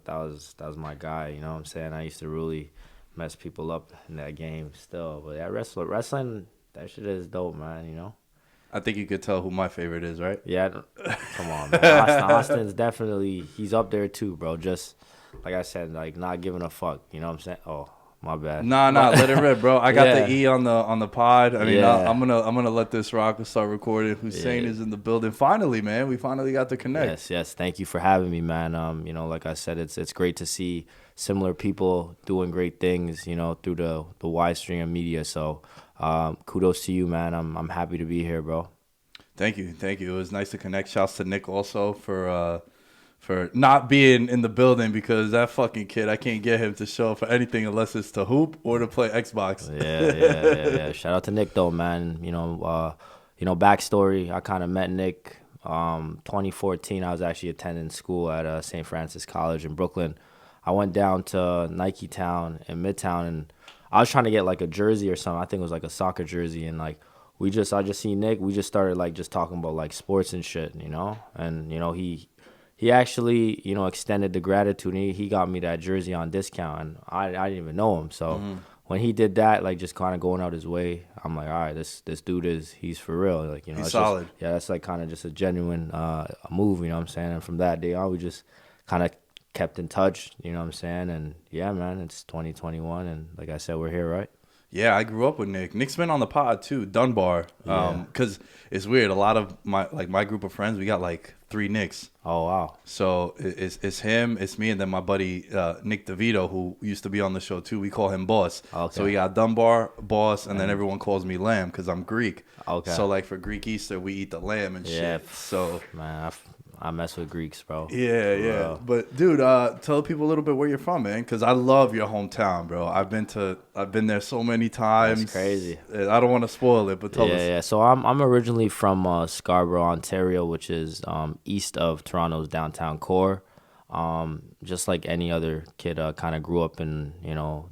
that was my guy. You know what I'm saying? I used to really mess people up in that game still. But yeah, wrestling, that shit is dope, man. You know? I think you could tell who my favorite is, right? Yeah, come on, man. Austin's definitely he's up there too, bro. Just like I said, like not giving a fuck. You know what I'm saying? Oh, my bad. Nah, let it rip, bro. I got Yeah, the E on the pod. I mean, yeah, I'm gonna let this rock and start recording. Hussein yeah. is in the building. Finally, man, we finally got to connect. Yes. Thank you for having me, man. You know, like I said, it's great to see similar people doing great things. You know, through the wide stream of media. So, kudos to you, man. I'm happy to be here, bro. Thank you. It was nice to connect. Shouts to Nick also for not being in the building because that fucking kid, I can't get him to show up for anything unless it's to hoop or to play Xbox. Yeah. Shout out to Nick though, man. Backstory. I kind of met Nick. 2014. I was actually attending school at St. Francis College in Brooklyn. I went down to Nike Town in Midtown, and I was trying to get like a jersey or something. I think it was like a soccer jersey, and like I just seen Nick. We just started like just talking about like sports and shit, you know. And he actually extended the gratitude. And he got me that jersey on discount, and I didn't even know him. So when he did that, like just kind of going out his way, I'm like, all right, this dude he's for real. Like He's it's solid. Just, yeah, that's like kind of just a genuine move. You know what I'm saying? And from that day on, we just kind of kept in touch. You know what I'm saying? And yeah, man, it's 2021, and like I said, we're here, right? Yeah, I grew up with Nick. Nick's been on the pod too, Dunbar. Yeah. Cause it's weird. A lot of my group of friends, we got like 3 Nicks. Oh wow. So it's him, it's me, and then my buddy Nick DeVito, who used to be on the show too. We call him Boss. Okay. So we got Dunbar, Boss, and then everyone calls me Lamb because I'm Greek. Okay. So like for Greek Easter, we eat the lamb and shit. So man, I mess with Greeks, bro. yeah. Real. But dude, tell people a little bit where you're from, man, because I love your hometown, bro. I've been there so many times. That's crazy. I don't want to spoil it, but tell us. Yeah. So I'm originally from Scarborough, Ontario, which is east of Toronto's downtown core. Just like any other kid, kind of grew up in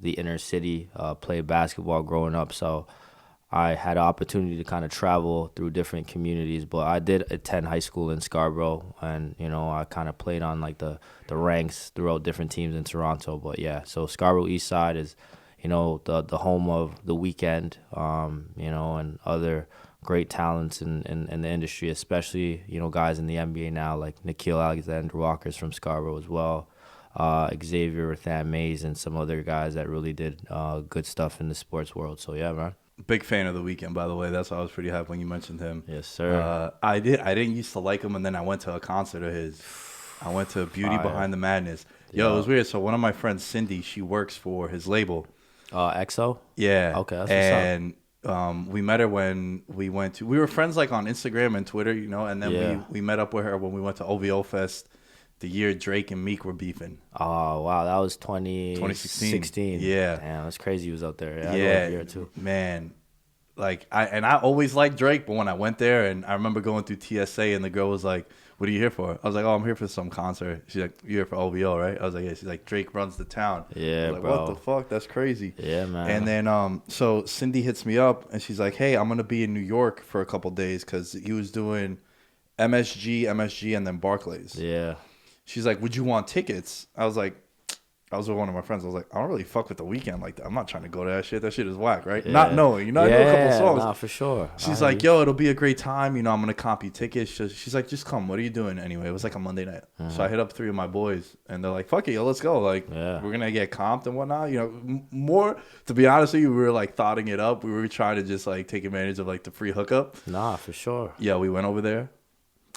the inner city, played basketball growing up. So I had an opportunity to kind of travel through different communities, but I did attend high school in Scarborough, and I kind of played on like the ranks throughout different teams in Toronto. But yeah, so Scarborough East Side is the home of the Weekend, and other great talents in the industry, especially guys in the NBA now like Nickeil Alexander-Walker's from Scarborough as well. Xavier Than Mays and some other guys that really did good stuff in the sports world. So yeah, man. Big fan of The Weeknd, by the way. That's why I was pretty happy when you mentioned him. Yes, sir. I didn't used to like him, and then I went to a concert of his. I went to Beauty Fire. Behind the Madness. Yo, it was weird. So one of my friends, Cindy, she works for his label. EXO? Yeah. Okay, that's what's up. And we met her when we were friends like on Instagram and Twitter, and then Yeah. we met up with her when we went to OVO Fest the year Drake and Meek were beefing. Oh, wow. That was 2016. Yeah. Damn, that's crazy he was out there. Yeah, I Yeah, love year too. man. Like I always liked Drake, but when I went there and I remember going through TSA and the girl was like, "What are you here for?" I was like, "Oh, I'm here for some concert." She's like, "You here for OVO, right?" I was like, "Yeah." She's like, "Drake runs the town." Yeah, I was like, bro. what the fuck? That's crazy. Yeah, man. And then so Cindy hits me up and she's like, "Hey, I'm gonna be in New York for a couple days because he was doing MSG, and then Barclays." Yeah. She's like, "Would you want tickets?" I was with one of my friends. I was like, "I don't really fuck with The Weeknd like that. I'm not trying to go to that shit. That shit is whack, right?" Yeah. Not knowing, I know a couple songs. Nah, for sure. She's like, "Yo, it'll be a great time. I'm gonna comp you tickets." She's like, "Just come. What are you doing anyway?" It was like a Monday night, so I hit up 3 of my boys, and they're like, "Fuck it, yo, let's go. Like, Yeah. we're gonna get comped and whatnot." More to be honest with you, we were like thoughting it up. We were trying to just like take advantage of like the free hookup. Nah, for sure. Yeah, we went over there.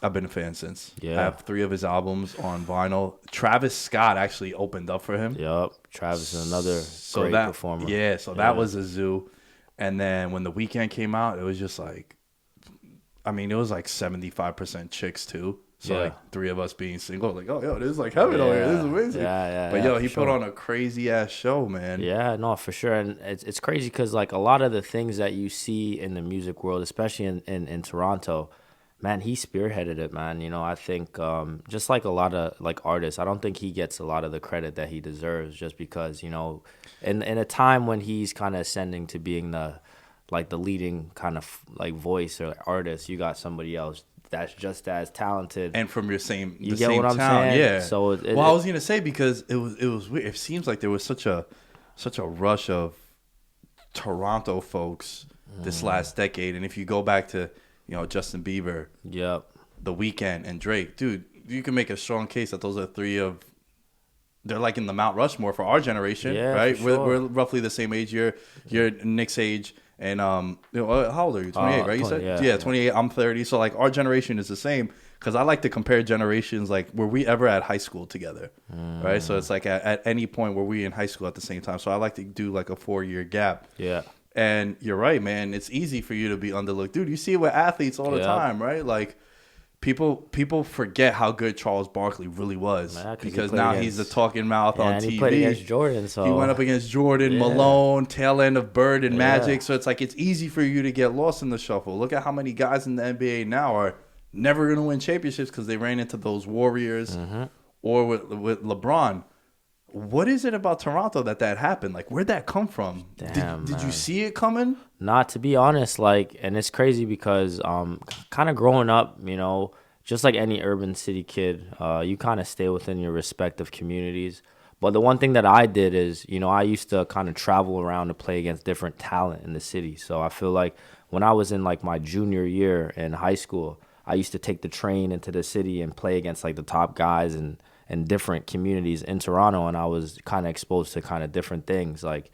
I've been a fan since. Yeah. I have 3 of his albums on vinyl. Travis Scott actually opened up for him. Yup. Travis is another great performer. Yeah, so that was a zoo. And then when The Weeknd came out, it was just like, it was like 75% chicks too. So Yeah. like 3 of us being single, like, oh, yo, this is like heaven over here. This is amazing. Yeah. But yo, he for put sure. on a crazy ass show, man. Yeah, no, for sure. And it's crazy because like a lot of the things that you see in the music world, especially in Toronto, man, he spearheaded it, man. I think just like a lot of like artists, I don't think he gets a lot of the credit that he deserves just because, in a time when he's kind of ascending to being the leading kind of like voice or artist, you got somebody else that's just as talented. and from You the get what same I'm town, saying? yeah. So Well, I was gonna say because it was weird. It seems like there was such a rush of Toronto folks this last decade, and if you go back to Justin Bieber, yep. The Weeknd, and Drake, dude, you can make a strong case that those are three of they're like in the Mount Rushmore for our generation, Yeah, for right? sure. We're roughly the same age. You're Nick's age, and how old are you? 28, right? You 20, said yeah, yeah, yeah. 28. I'm 30. So like our generation is the same because I like to compare generations. Like were we ever at high school together, right? So it's like at any point were we in high school at the same time. So I like to do like a 4-year gap. Yeah. And you're right, man. It's easy for you to be underlooked, dude. You see it with athletes all the Yep. time, right? Like people forget how good Charles Barkley really was Man, because he because played now he's the against, talking mouth yeah, on and he played against TV. Jordan, He went so up against Jordan, yeah, Malone, tail end of Bird and yeah. Magic. So it's like it's easy for you to get lost in the shuffle. Look at how many guys in the NBA now are never going to win championships because they ran into those Warriors or with LeBron. What is it about Toronto that happened? Like, where'd that come from? Damn, Did you man. see it coming? Not to be honest, like, and it's crazy because kind of growing up, just like any urban city kid, you kind of stay within your respective communities. But the one thing that I did is, I used to kind of travel around to play against different talent in the city. So I feel like when I was in like my junior year in high school, I used to take the train into the city and play against like the top guys and different communities in Toronto, and I was kind of exposed to kind of different things like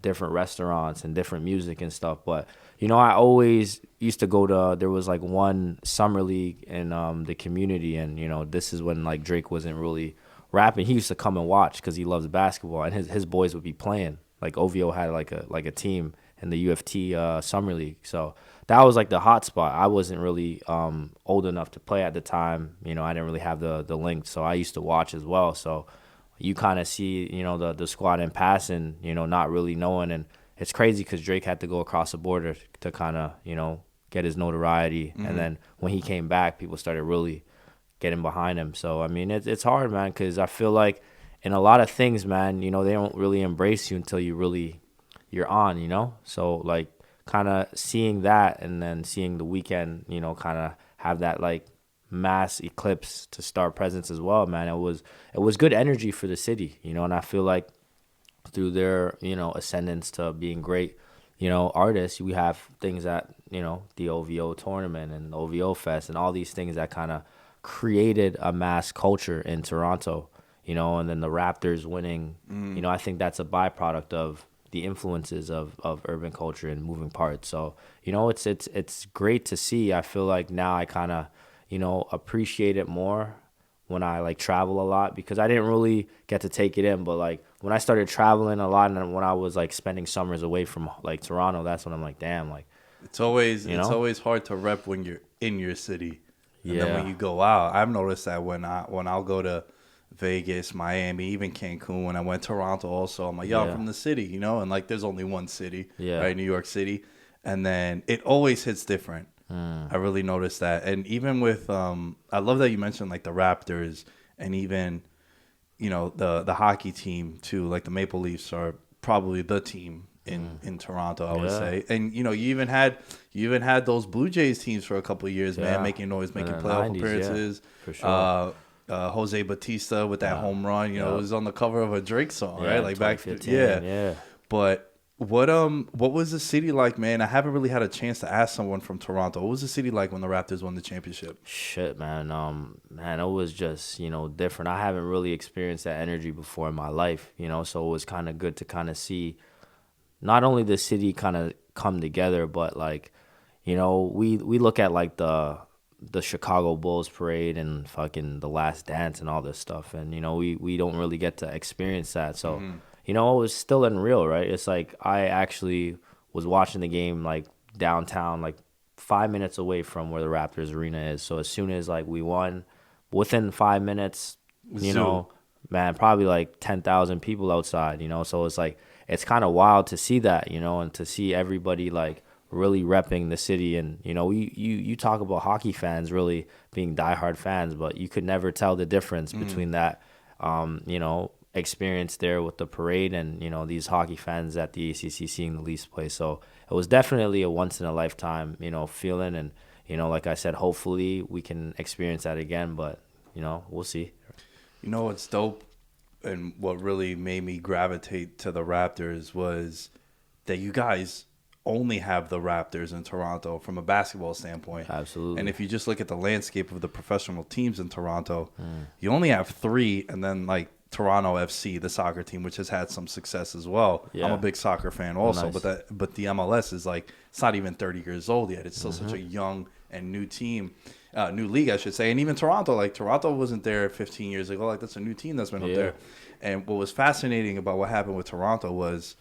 different restaurants and different music and stuff. But I always used to go to, there was like one summer league in the community, and this is when like Drake wasn't really rapping. He used to come and watch because he loves basketball, and his boys would be playing. Like OVO had like a team in the UFT summer league, so that was like the hot spot. I wasn't really old enough to play at the time. I didn't really have the link, so I used to watch as well. So you kind of see, the squad in passing, not really knowing. And it's crazy because Drake had to go across the border to kind of, get his notoriety. And then when he came back, people started really getting behind him. So, I mean, it's hard, man, because I feel like in a lot of things, man, they don't really embrace you until you're on. So, like, kind of seeing that and then seeing the Weeknd, kind of have that, like, mass eclipse to star presence as well, man. It was good energy for the city, and I feel like through their, ascendance to being great, artists, we have things that, the OVO tournament and OVO Fest and all these things that kind of created a mass culture in Toronto, and then the Raptors winning, I think that's a byproduct of the influences of urban culture and moving parts. So, it's great to see. I feel like now I kind of, appreciate it more when I like travel a lot because I didn't really get to take it in. But like when I started traveling a lot and when I was like spending summers away from like Toronto, that's when I'm like, damn, like, It's always hard to rep when you're in your city, and then when yeah, you go out. I've noticed that when I'll go to Vegas, Miami, even Cancun. When I went to Toronto, also, I'm like, yo, I'm yeah, from the city, and like there's only one city, yeah, right, New York City, and then it always hits different. I really noticed that, and even with I love that you mentioned like the Raptors and even the hockey team too. Like the Maple Leafs are probably the team in Toronto, I would yeah, say. And you even had those Blue Jays teams for a couple of years, man, yeah. making noise, In making the playoff 90s, yeah, appearances. for sure. Jose Batista with that Yeah, home run, it yeah, was on the cover of a Drake song, right? yeah, Like back, yeah. 2015, yeah. But what was the city like, man? I haven't really had a chance to ask someone from Toronto. What was the city like when the Raptors won the championship? Shit, man. Man, it was just, different. I haven't really experienced that energy before in my life, so it was kind of good to kind of see not only the city kind of come together, but like, we look at like the Chicago Bulls parade and fucking the Last Dance and all this stuff, and we don't really get to experience that. So, it was still unreal, right? It's like I actually was watching the game like downtown, like 5 minutes away from where the Raptors arena is. So as soon as like we won, within 5 minutes, Zoo. man, probably like 10,000 people outside. So it's like it's kind of wild to see that, and to see everybody like really repping the city. And you talk about hockey fans really being diehard fans, but you could never tell the difference between that experience there with the parade and these hockey fans at the ACC seeing the Leafs play. So it was definitely a once in a lifetime feeling. And like I said, hopefully we can experience that again. But we'll see. You know what's dope, and what really made me gravitate to the Raptors was that you guys only have the Raptors in Toronto from a basketball standpoint. Absolutely. And if you just look at the landscape of the professional teams in Toronto, you only have three, and then like Toronto FC, the soccer team, which has had some success as well. Yeah. I'm a big soccer fan also, Nice. but the MLS is like, it's not even 30 years old yet. It's still such a young and new team. New league, I should say. And even Toronto, like Toronto wasn't there 15 years ago. Like that's a new team that's been up there. And what was fascinating about what happened with Toronto was,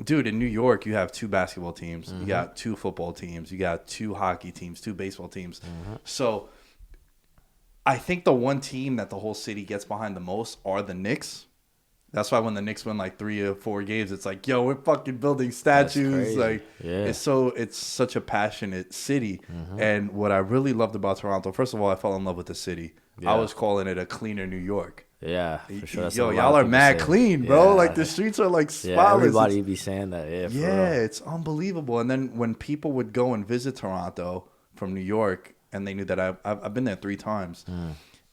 dude, in New York, you have two basketball teams. You got two football teams. You got two hockey teams, two baseball teams. So I think the one team that the whole city gets behind the most are the Knicks. That's why when the Knicks win like 3 or 4 games, it's like, yo, we're fucking building statues. Like, it's such a passionate city. And what I really loved about Toronto, first of all, I fell in love with the city. I was calling it a cleaner New York. Yeah, for sure. That's Yo, what a lot y'all of are people mad say. clean, bro. Yeah. Like the streets are like spotless. Yeah, everybody be saying that. Yeah, for real. It's unbelievable. And then when people would go and visit Toronto from New York, and they knew that I've been there 3 times,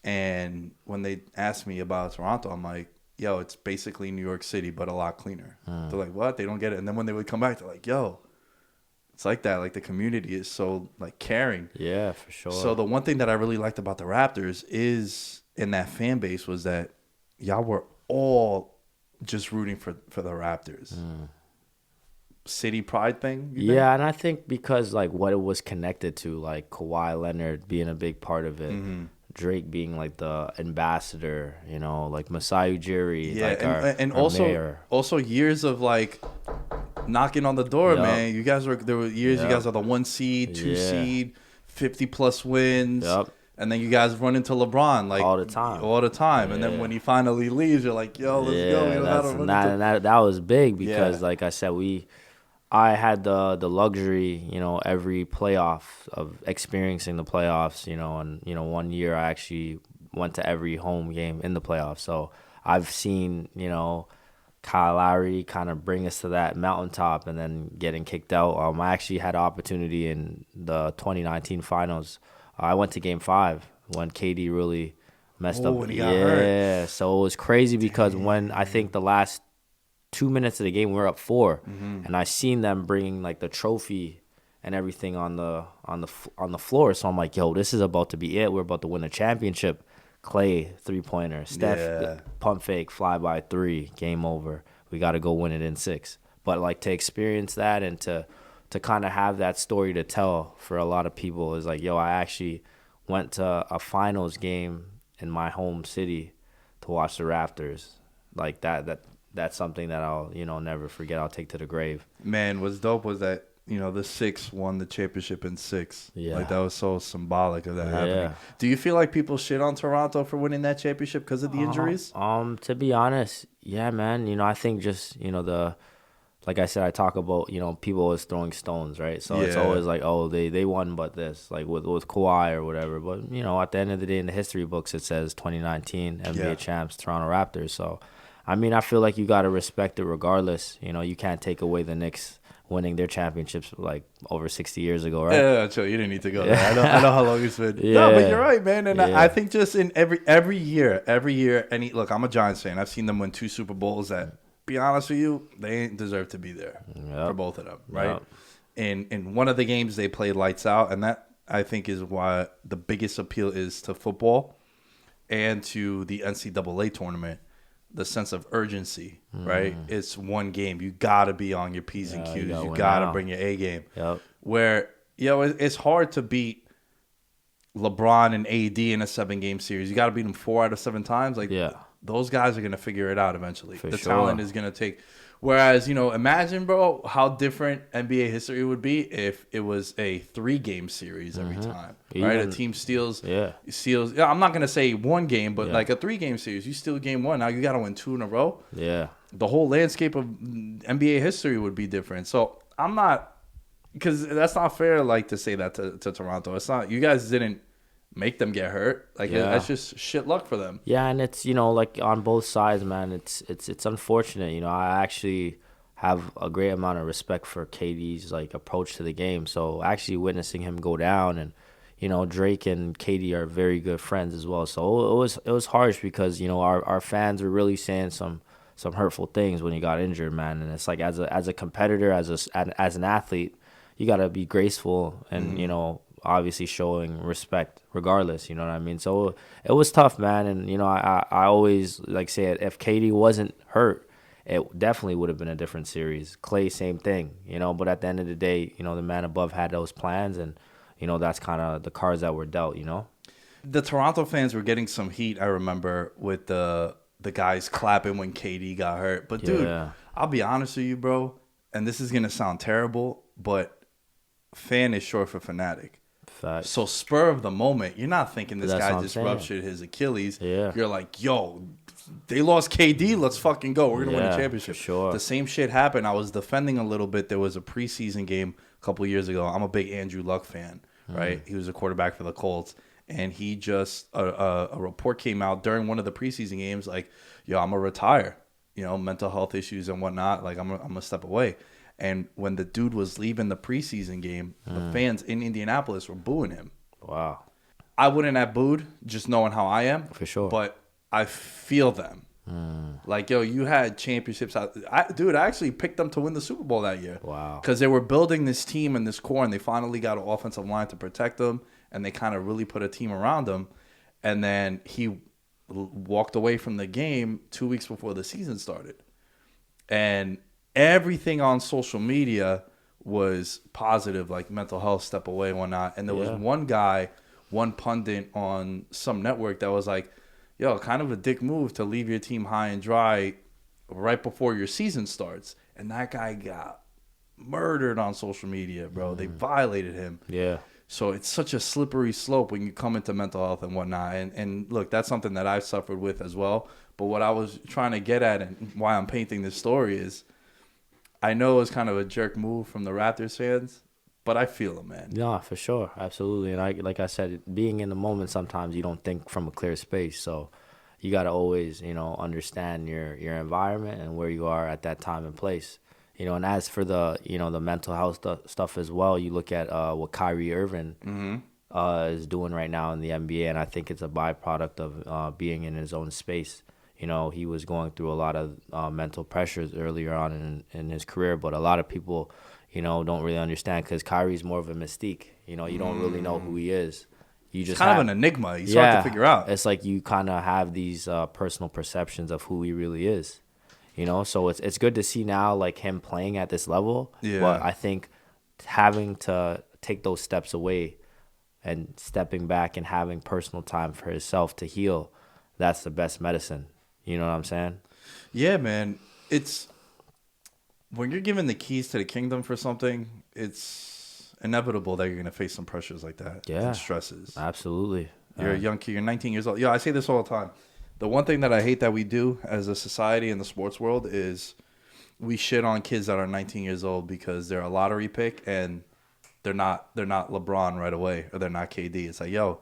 and when they asked me about Toronto, I'm like, yo, it's basically New York City, but a lot cleaner. They're like, what? They don't get it. And then when they would come back, they're like, yo, it's like that. Like the community is so like caring. Yeah, for sure. So the one thing that I really liked about the Raptors is in that fan base was that y'all were all just rooting for the Raptors. City pride thing? You think? Yeah, and I think because like what it was connected to, like Kawhi Leonard being a big part of it, Drake being like the ambassador, like Masai Ujiri, Yeah, like and our also mayor. also years of like knocking on the door, Yup. man. You guys were there were years you Yup. guys are the 1 seed, 2 Yeah. seed, 50 plus wins. Yup. And then you guys run into LeBron like All the time. And then when he finally leaves, you're like, yo, let's go. We don't know how to run into- that was big because, Yeah. like I said, I had the luxury, every playoff of experiencing the playoffs, and 1 year I actually went to every home game in the playoffs. So I've seen, Kyle Lowry kind of bring us to that mountaintop and then getting kicked out. I actually had an opportunity in the 2019 finals. I went to Game 5 when KD really messed up. When he got hurt. Yeah, so it was crazy because when I think the last 2 minutes of the game we were up 4, and I seen them bringing like the trophy and everything on the floor. So I'm like, yo, this is about to be it. We're about to win a championship. Clay 3-pointer, Steph pump fake, fly by 3, game over. We got to go win it in 6. But like to experience that and to kind of have that story to tell for a lot of people is like, yo, I actually went to a finals game in my home city to watch the Raptors. Like that's something that I'll never forget. I'll take to the grave. Man, what's dope was that, the Six won the championship in 6. Yeah. Like that was so symbolic of that happening. Yeah. Do you feel like people shit on Toronto for winning that championship because of the injuries? To be honest, yeah, man. I think just like I said, I talk about people always throwing stones, right? So it's Yeah. always like, oh, they won, but this, like with Kawhi or whatever. But at the end of the day, in the history books, it says 2019 NBA champs, Toronto Raptors. So, I mean, I feel like you gotta respect it regardless. You can't take away the Knicks winning their championships like over 60 years ago, right? Yeah, chill. You didn't need to go there. I know how long it's been. Yeah. No, but you're right, man. And Yeah. I think just in every year, look, I'm a Giants fan. I've seen them win 2 Super Bowls that, be honest with you, they ain't deserve to be there for both of them, right? Yep. In one of the games, they played lights out, and that, I think, is why the biggest appeal is to football and to the NCAA tournament. The sense of urgency, right? It's one game. You got to be on your P's and Q's. You got to bring your A game. Yep. Where, it's hard to beat LeBron and AD in a 7-game series. You got to beat them 4 out of 7 times. Like, those guys are going to figure it out eventually. For the sure. talent is going to take. Whereas, imagine, bro, how different NBA history would be if it was a 3-game series every time, right? A team steals. Yeah, I'm not going to say 1 game, but like a 3-game series. You steal game 1, now you got to win 2 in a row. Yeah. The whole landscape of NBA history would be different. So I'm not, because that's not fair, like, to say that to Toronto. It's not, you guys didn't make them get hurt. Like, that's just shit luck for them. Yeah, and it's, like on both sides, man, it's unfortunate. I actually have a great amount of respect for KD's like approach to the game. So actually witnessing him go down and Drake and Katie are very good friends as well. So it was harsh because our fans were really saying some hurtful things when he got injured, man. And it's like as a competitor, as an athlete, you gotta be graceful and obviously showing respect regardless. You know what I mean? So it was tough, man. And I always like say it, if Katie wasn't hurt, it definitely would have been a different series. Clay, same thing. But at the end of the day, the man above had those plans, and that's kind of the cards that were dealt. The Toronto fans were getting some heat, I remember, with the guys clapping when KD got hurt. But dude, Yeah. I'll be honest with you, bro, and this is gonna sound terrible, but fan is short for fanatic. Facts. So spur of the moment, you're not thinking this That's guy what I'm just saying. ruptured his Achilles. Yeah. You're like, yo, they lost KD. Let's fucking go. We're gonna win a Yeah, championship. for sure. The same shit happened. I was defending a little bit. There was a preseason game a couple of years ago. I'm a big Andrew Luck fan, right? He was a quarterback for the Colts, and he just a report came out during one of the preseason games, like, yo, I'm gonna retire. Mental health issues and whatnot. Like, I'm gonna step away. And when the dude was leaving the preseason game, the fans in Indianapolis were booing him. Wow. I wouldn't have booed, just knowing how I am. For sure. But I feel them. Like, yo, you had championships. I actually picked them to win the Super Bowl that year. Wow. Because they were building this team and this core, and they finally got an offensive line to protect them, and they kind of really put a team around them. And then he walked away from the game 2 weeks before the season started. And everything on social media was positive, like mental health, step away, and whatnot. And there was one pundit on some network that was like, yo, kind of a dick move to leave your team high and dry right before your season starts. And that guy got murdered on social media, bro. They violated him. Yeah. So it's such a slippery slope when you come into mental health and whatnot. And look, that's something that I've suffered with as well. But what I was trying to get at and why I'm painting this story is I know it was kind of a jerk move from the Raptors fans, but I feel it, man. Yeah, for sure. Absolutely. And like I said, being in the moment, sometimes you don't think from a clear space. So you got to always, understand your environment and where you are at that time and place. And as for the, the mental health stuff as well, you look at what Kyrie Irving is doing right now in the NBA, and I think it's a byproduct of being in his own space. He was going through a lot of mental pressures earlier on in his career, but a lot of people, don't really understand because Kyrie's more of a mystique. You don't really know who he is. You just It's kind of an enigma. It's hard to figure out. It's like you kind of have these personal perceptions of who he really is. So it's good to see now, like, him playing at this level. Yeah. But I think having to take those steps away and stepping back and having personal time for himself to heal, that's the best medicine. You know what I'm saying? Yeah, man. It's when you're given the keys to the kingdom for something, it's inevitable that you're going to face some pressures like that. Yeah. And stresses. Absolutely. You're a young kid. You're 19 years old. Yeah, I say this all the time. The one thing that I hate that we do as a society in the sports world is we shit on kids that are 19 years old because they're a lottery pick and they're not LeBron right away, or they're not KD. It's like, yo,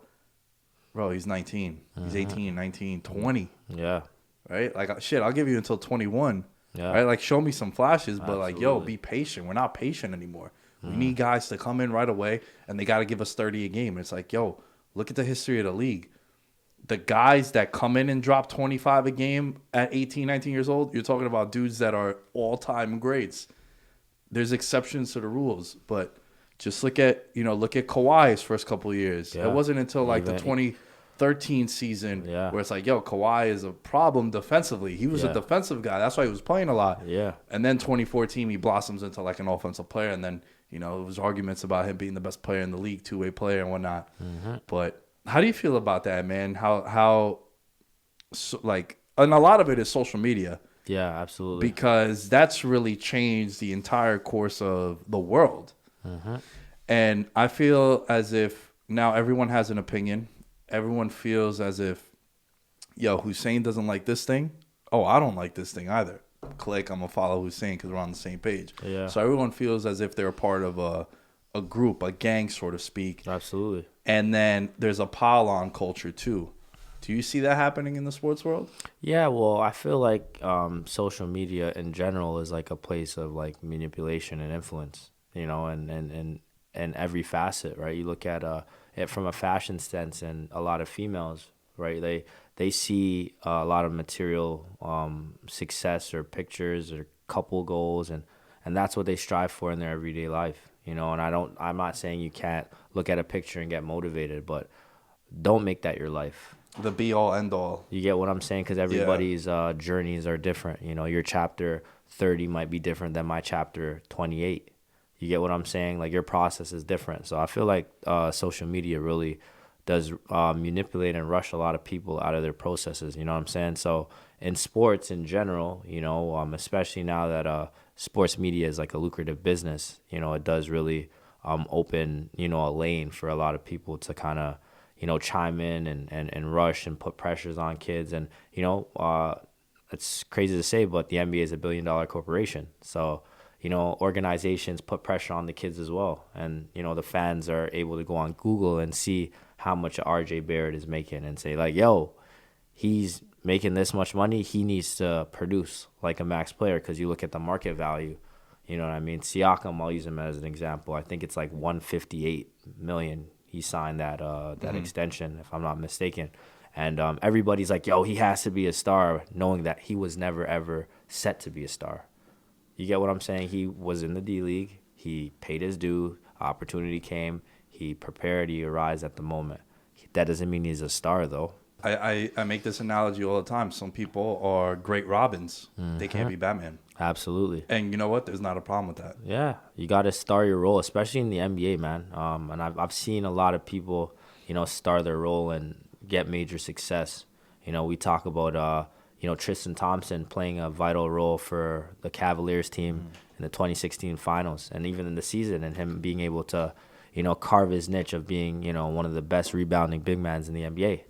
bro, he's 19. He's 18, 19, 20. Yeah. Right? Like, shit, I'll give you until 21. Yeah. Right? Like, show me some flashes, but like, yo, Absolutely. be patient. We're not patient anymore. We need guys to come in right away, and they got to give us 30 a game. It's like, yo, look at the history of the league. The guys that come in and drop 25 a game at 18, 19 years old, you're talking about dudes that are all-time greats. There's exceptions to the rules, but just look at Kawhi's first couple of years. Yeah. It wasn't until like the Even- 2013 season Yeah. where it's like, yo, Kawhi is a problem defensively. He was a Yeah. defensive guy. That's why he was playing a lot. Yeah. And then 2014, he blossoms into like an offensive player. And then, it was arguments about him being the best player in the league, two-way player and whatnot. But how do you feel about that, man? And a lot of it is social media. Yeah, absolutely. Because that's really changed the entire course of the world. And I feel as if now everyone has an opinion. Everyone feels as if, yo, Hussein doesn't like this thing. Oh, I don't like this thing either. Click, I'm going to follow Hussein because we're on the same page. Yeah. So everyone feels as if they're a part of a group, a gang, so to speak. Absolutely. And then there's a pile-on culture too. Do you see that happening in the sports world? Yeah, well, I feel like social media in general is like a place of like manipulation and influence, and every facet, right? You look at from a fashion sense, and a lot of females, right? They see a lot of material success or pictures or couple goals, and that's what they strive for in their everyday life, you know. And I'm not saying you can't look at a picture and get motivated, but don't make that your life. The be all end all. You get what I'm saying? Because Yeah. everybody's journeys are different. You know, your chapter 30 might be different than my chapter 28. You get what I'm saying? Like your process is different. So I feel like social media really does manipulate and rush a lot of people out of their processes. You know what I'm saying? So in sports in general, you know, especially now that sports media is like a lucrative business, you know, it does really open, you know, a lane for a lot of people to kind of, you know, chime in and rush and put pressures on kids. And, you know, it's crazy to say, but the NBA is $1 billion corporation. So, you know, organizations put pressure on the kids as well. And, you know, the fans are able to go on Google and see how much RJ Barrett is making and say, like, yo, he's making this much money. He needs to produce like a max player, because you look at the market value. You know what I mean? Siakam, I'll use him as an example. I think it's like 158 million. He signed that extension, if I'm not mistaken. And everybody's like, yo, he has to be a star, knowing that he was never, ever set to be a star. You get what I'm saying? He was in the D League. He paid his due. Opportunity came. He prepared. He arrived at the moment. That doesn't mean he's a star, though. I make this analogy all the time. Some people are great Robins. They can't be Batman. Absolutely. And you know what? There's not a problem with that. Yeah, you got to star your role, especially in the NBA, man. And I've seen a lot of people, you know, star their role and get major success. You know, we talk about, you know, Tristan Thompson playing a vital role for the Cavaliers team in the 2016 finals, and even in the season, and him being able to, you know, carve his niche of being, you know, one of the best rebounding big men in the NBA.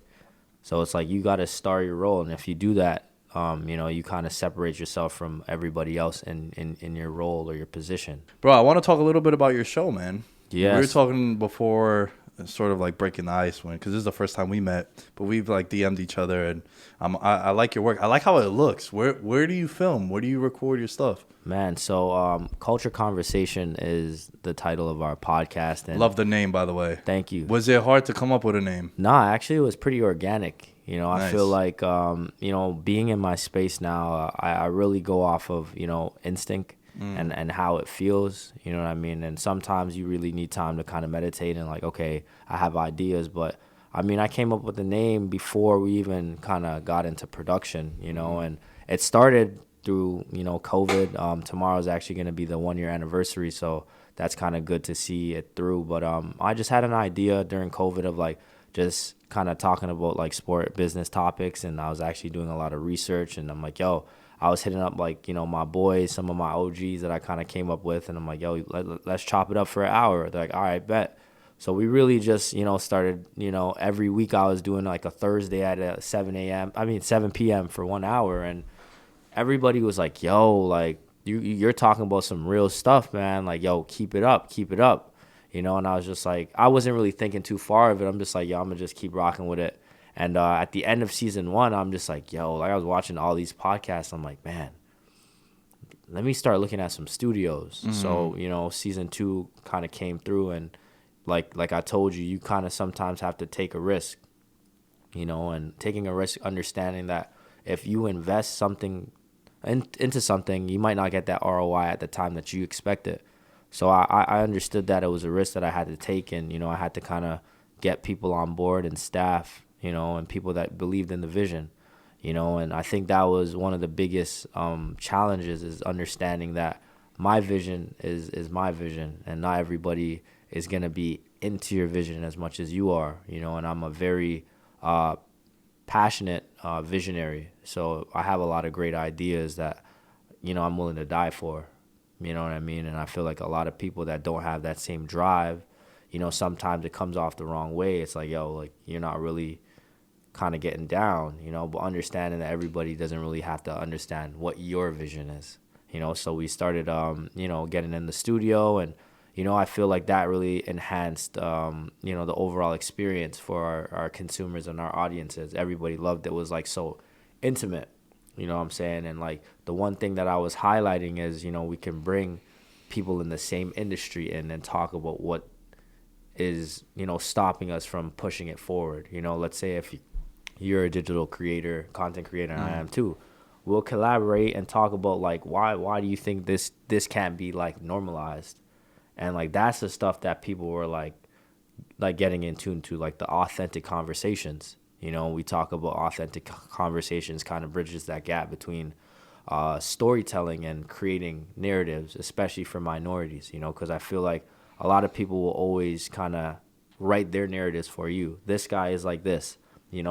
So it's like you got to star your role, and if you do that, you know, you kind of separate yourself from everybody else in your role or your position. Bro, I want to talk a little bit about your show, man. Yes. We were talking before, sort of like breaking the ice, because this is the first time we met, but we've like DM'd each other, and I like your work. I like how it looks. Where do you film? Where do you record your stuff? Man, so Culture Conversation is the title of our podcast. And Love the name, by the way. thank you. Was it hard to come up with a name? Nah, actually, it was pretty organic. You know, I Nice. feel like, you know, being in my space now, I really go off of, you know, instinct and how it feels. You know what I mean? And sometimes you really need time to kind of meditate and like, okay, I have ideas. But, I mean, I came up with the name before we even kind of got into production, you know, and it started through, you know, COVID. Tomorrow is actually going to be the 1 year anniversary. So that's kind of good to see it through. But I just had an idea during COVID of like just kind of talking about like sport business topics, and I was actually doing a lot of research, and I'm like, yo, I was hitting up like, you know, my boys, some of my OGs that I kind of came up with, and I'm like, yo, let's chop it up for an hour. They're like, all right, bet. So we really just, you know, started, you know, every week I was doing like a Thursday at 7 p.m. for 1 hour, and everybody was like, yo, like you're talking about some real stuff, man. Like, yo, keep it up. You know, and I was just like, I wasn't really thinking too far of it. I'm just like, yo, I'm going to just keep rocking with it. And at the end of season 1, I'm just like, yo, like I was watching all these podcasts. I'm like, man, let me start looking at some studios. So, you know, season 2 kind of came through, and like I told you, you kind of sometimes have to take a risk, you know, and taking a risk, understanding that if you invest something into something, you might not get that ROI at the time that you expect it. So I understood that it was a risk that I had to take, and, you know, I had to kind of get people on board and staff, you know, and people that believed in the vision, you know. And I think that was one of the biggest challenges, is understanding that my vision is my vision, and not everybody is going to be into your vision as much as you are, you know. And I'm a very passionate visionary, so I have a lot of great ideas that, you know, I'm willing to die for. You know what I mean? And I feel like a lot of people that don't have that same drive, you know, sometimes it comes off the wrong way. It's like, yo, like you're not really kind of getting down, you know, but understanding that everybody doesn't really have to understand what your vision is, you know. So we started, you know, getting in the studio, and, you know, I feel like that really enhanced, you know, the overall experience for our consumers and our audiences. Everybody loved it. It was like so intimate. You know what I'm saying? And like the one thing that I was highlighting is, you know, we can bring people in the same industry in and talk about what is, stopping us from pushing it forward. Let's say if you're a digital creator, content creator, and I am too. We'll collaborate and talk about like why do you think this can't be like normalized, and like that's the stuff that people were like getting in tune to, like the authentic conversations. We talk about authentic conversations kind of bridges that gap between storytelling and creating narratives, especially for minorities, because I feel like a lot of people will always kind of write their narratives for you. This guy is like this, and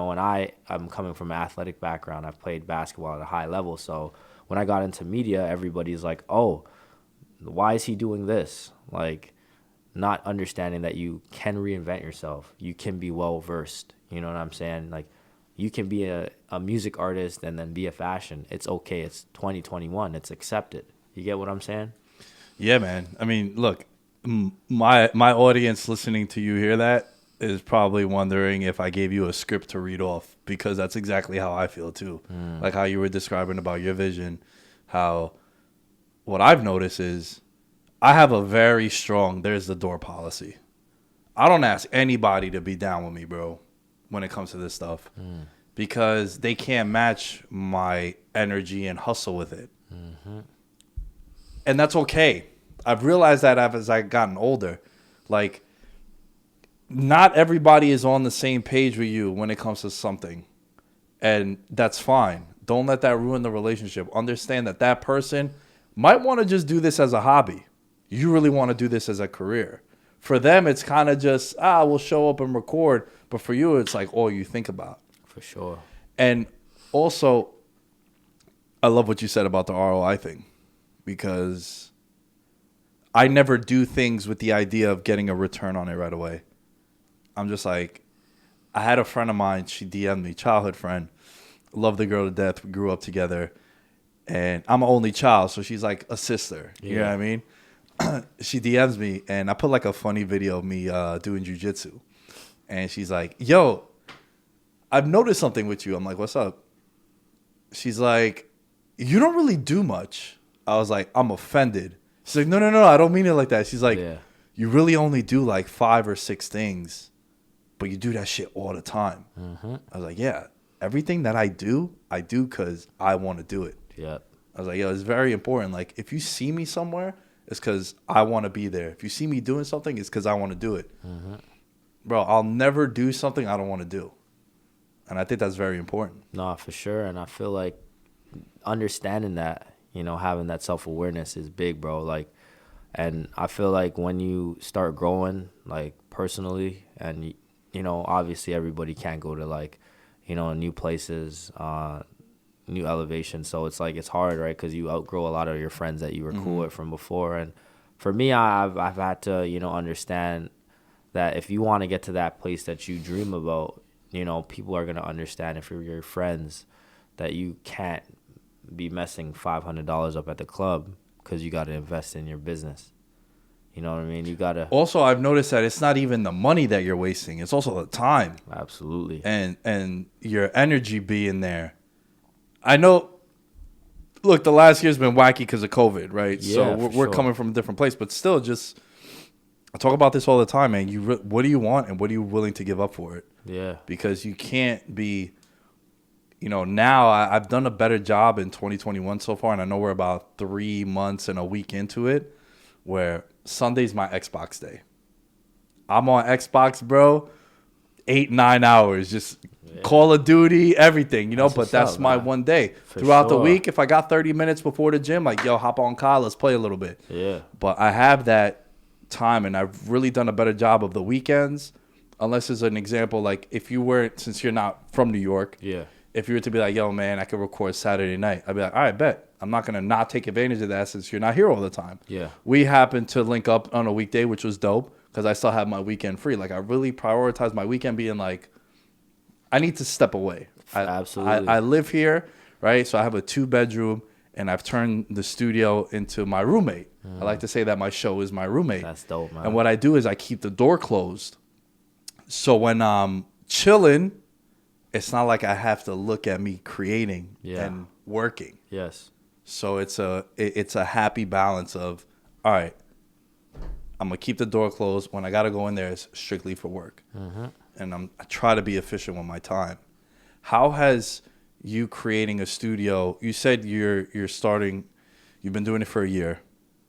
I'm coming from an athletic background. I've played basketball at a high level. So when I got into media, everybody's like, oh, why is he doing this? Like, not understanding that you can reinvent yourself. You can be well versed. You know what I'm saying? Like, you can be a music artist and then be a fashion. It's okay. It's 2021. It's accepted. You get what I'm saying? Yeah, man. I mean, look, my audience listening to you hear that is probably wondering if I gave you a script to read off, because that's exactly how I feel too. Like how you were describing about your vision, how what I've noticed is I have a very strong there's the door policy. I don't ask anybody to be down with me, bro, when it comes to this stuff, because they can't match my energy and hustle with it. And that's okay. I've realized that as I've gotten older. Like, not everybody is on the same page with you when it comes to something. And that's fine. Don't let that ruin the relationship. Understand that person might want to just do this as a hobby. You really want to do this as a career. For them, it's kind of just, we'll show up and record. But for you, it's like all you think about. For sure. And also, I love what you said about the ROI thing, because I never do things with the idea of getting a return on it right away. I'm just like, I had a friend of mine, she DM'd me, childhood friend, loved the girl to death, we grew up together, and I'm an only child, so she's like a sister, you know what I mean? She DMs me, and I put like a funny video of me doing jujitsu, and she's like, yo, I've noticed something with you. I'm like, what's up? She's like, you don't really do much. I was like, I'm offended. She's like, no, I don't mean it like that. She's like, you really only do like 5 or 6 things, but you do that shit all the time. I was like, yeah, everything that I do because I want to do it. Yeah. I was like, yo, it's very important. Like, if you see me somewhere, it's because I want to be there. If you see me doing something, it's because I want to do it. Bro, I'll never do something I don't want to do. And I think that's very important. No, for sure. And I feel like understanding that, having that self-awareness is big, bro. Like, and I feel like when you start growing, like, personally, and, obviously everybody can't go to, like, new places, new elevations. So it's like, it's hard, right? Because you outgrow a lot of your friends that you were cool with from before. And for me, I've had to, understand that if you want to get to that place that you dream about, people are going to understand, if you're your friends, that you can't be messing $500 up at the club, because you got to invest in your business. You know what I mean? You got to. Also, I've noticed that it's not even the money that you're wasting. It's also the time. Absolutely. And your energy being there. I know, look, the last year's been wacky because of COVID, right? Yeah, so we're coming from a different place. But still, just, I talk about this all the time, man. What do you want and what are you willing to give up for it? Yeah. Because you can't be, now I've done a better job in 2021 so far. And I know we're about 3 months and a week into it, where Sunday's my Xbox day. I'm on Xbox, bro, 8-9 hours, just Call of Duty, everything, but that's my one day. Throughout the week, if I got 30 minutes before the gym, like, yo, hop on COD, let's play a little bit. Yeah. But I have that time, and I've really done a better job of the weekends, unless there's an example, like, if you weren't, since you're not from New York, if you were to be like, yo, man, I could record Saturday night, I'd be like, all right, bet. I'm not going to not take advantage of that since you're not here all the time. Yeah. We happened to link up on a weekday, which was dope, because I still have my weekend free. Like, I really prioritize my weekend being like, I need to step away. Absolutely. I live here, right? So I have a 2-bedroom, and I've turned the studio into my roommate. I like to say that my show is my roommate. That's dope, man. And what I do is I keep the door closed. So when I'm chilling, it's not like I have to look at me creating and working. Yes. So it's a happy balance of, all right, I'm gonna keep the door closed. When I gotta go in there, it's strictly for work, and I try to be efficient with my time. How has you creating a studio? You said you're starting. You've been doing it for a year,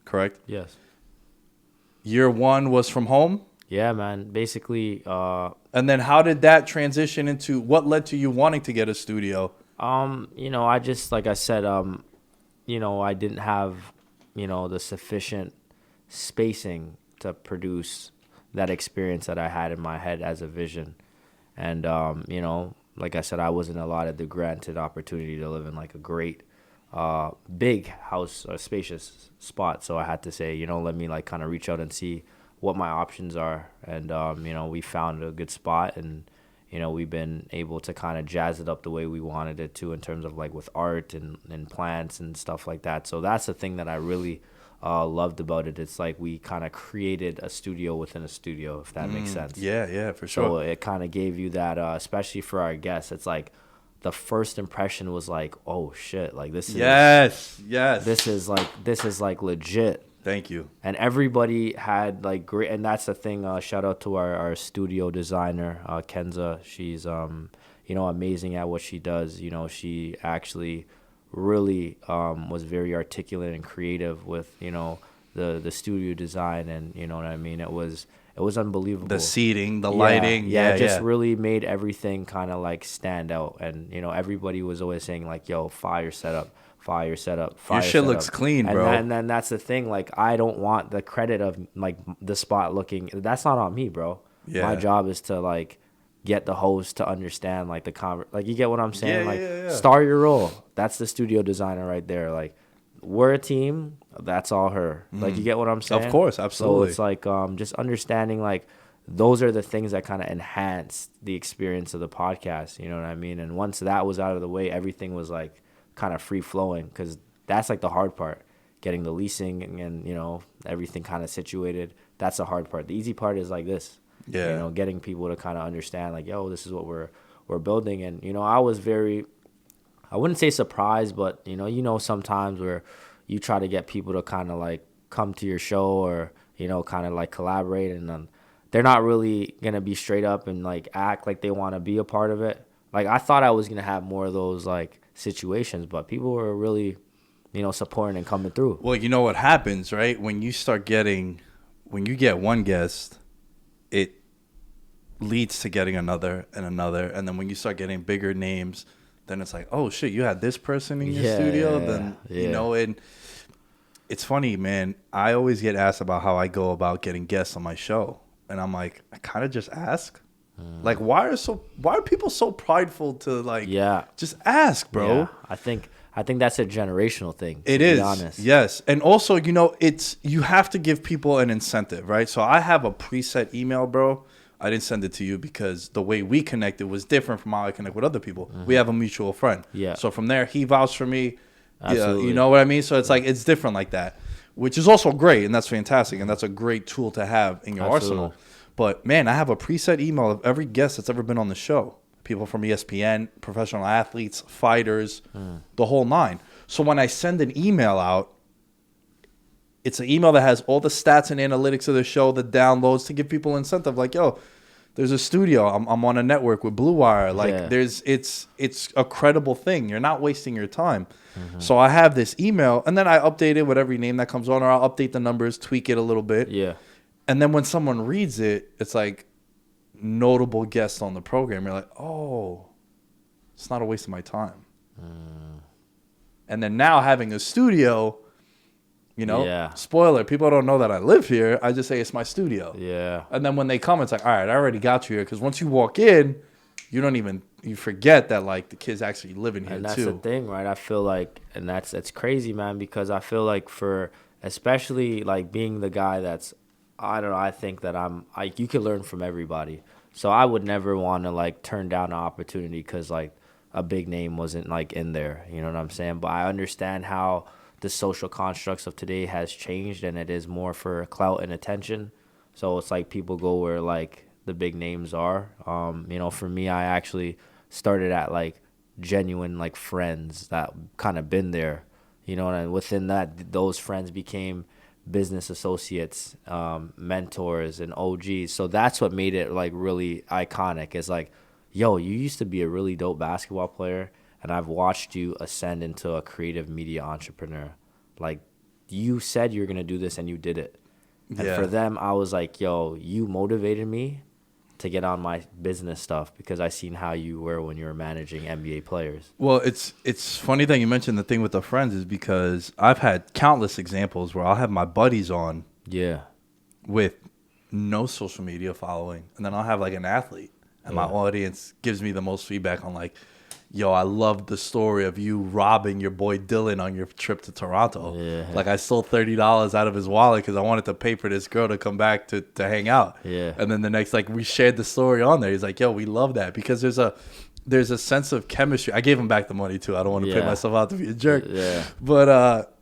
correct? Yes. Year one was from home, Yeah, man. Basically, and then how did that transition into what led to you wanting to get a studio? I just like I said, I didn't have, the sufficient spacing to produce that experience that I had in my head as a vision. And, like I said, I wasn't allotted the granted opportunity to live in like a great, big house, a spacious spot. So I had to say, let me like kind of reach out and see what my options are. And, we found a good spot, and, we've been able to kind of jazz it up the way we wanted it to in terms of like with art and plants and stuff like that. So that's the thing that I really loved about it. It's like we kind of created a studio within a studio, if that makes sense. Yeah, for So sure. it kind of gave you that, especially for our guests. It's like the first impression was like, oh shit, like this Yes. this is like legit. Thank you. And everybody had like great, and that's the thing. Shout out to our studio designer, Kenza. She's amazing at what she does. She actually really was very articulate and creative with the studio design, and you know what I mean. It was unbelievable. The seating, the Yeah, lighting, it just really made everything kind of like stand out, and everybody was always saying like, "Yo, fire setup." Fire setup. Your shit looks clean, and bro. And then that's the thing. Like, I don't want the credit of like the spot looking. That's not on me, bro. Yeah. My job is to like get the host to understand like like you get what I'm saying. Yeah. Star your role. That's the studio designer right there. Like, we're a team. That's all her. Like, you get what I'm saying? Of course, absolutely. So it's like just understanding like those are the things that kind of enhance the experience of the podcast. You know what I mean? And once that was out of the way, everything was like kind of free flowing, because that's like the hard part, getting the leasing and everything kind of situated. That's the hard part. The easy part is like this, getting people to kind of understand like, yo, this is what we're building. And I was very, I wouldn't say surprised, but sometimes where you try to get people to kind of like come to your show or kind of like collaborate, and they're not really gonna be straight up and like act like they want to be a part of it. Like, I thought I was gonna have more of those like situations, but people were really supporting and coming through. Well, you know what happens, right? When you get one guest, it leads to getting another, and then when you start getting bigger names, then it's like, oh shit, you had this person in your studio. Then and it's funny, man. I always get asked about how I go about getting guests on my show, and I'm like, I kind of just ask. Like, why are people so prideful to like? Yeah, just ask, bro. Yeah. I think that's a generational thing. It is, honest. Yes, and also you have to give people an incentive, right? So I have a preset email, bro. I didn't send it to you because the way we connected was different from how I connect with other people. We have a mutual friend. Yeah. So from there, he vouched for me. Absolutely. Yeah, you know what I mean? So it's like it's different like that, which is also great, and that's fantastic, and that's a great tool to have in your arsenal. But, man, I have a preset email of every guest that's ever been on the show. People from ESPN, professional athletes, fighters, the whole nine. So when I send an email out, it's an email that has all the stats and analytics of the show, the downloads, to give people incentive. Like, yo, there's a studio. I'm on a network with Blue Wire. Like, it's a credible thing. You're not wasting your time. So I have this email, and then I update it with every name that comes on, or I'll update the numbers, tweak it a little bit. Yeah. And then when someone reads it, it's like notable guest on the program. You're like, oh, it's not a waste of my time. And then now having a studio, spoiler, people don't know that I live here. I just say it's my studio. Yeah. And then when they come, it's like, all right, I already got you here. Because once you walk in, you forget that like the kid's actually living here too. And that's the thing, right? I feel like, and that's crazy, man, because I feel like especially like being the guy that's, I don't know, I think that you can learn from everybody. So I would never want to like turn down an opportunity because like a big name wasn't like in there. You know what I'm saying? But I understand how the social constructs of today has changed, and it is more for clout and attention. So it's like people go where like the big names are. For me, I actually started at like genuine like friends that kind of been there, and within that, those friends became business associates, mentors, and OGs. So that's what made it like really iconic. Is like, yo, you used to be a really dope basketball player, and I've watched you ascend into a creative media entrepreneur. Like, you said you were gonna do this, and you did it. And for Yeah. them, I was like, yo, you motivated me to get on my business stuff because I seen how you were when you were managing NBA players. Well, it's funny that you mentioned the thing with the friends is because I've had countless examples where I'll have my buddies on Yeah. with no social media following, and then I'll have like an athlete, and my Yeah. audience gives me the most feedback on like, yo, I love the story of you robbing your boy Dylan on your trip to Toronto. Yeah. Like I stole $30 out of his wallet because I wanted to pay for this girl to come back to hang out. Yeah. And then the next, like, we shared the story on there. He's like, yo, we love that because there's a sense of chemistry. I gave him back the money too. I don't want to put Yeah. myself out to be a jerk. Yeah. But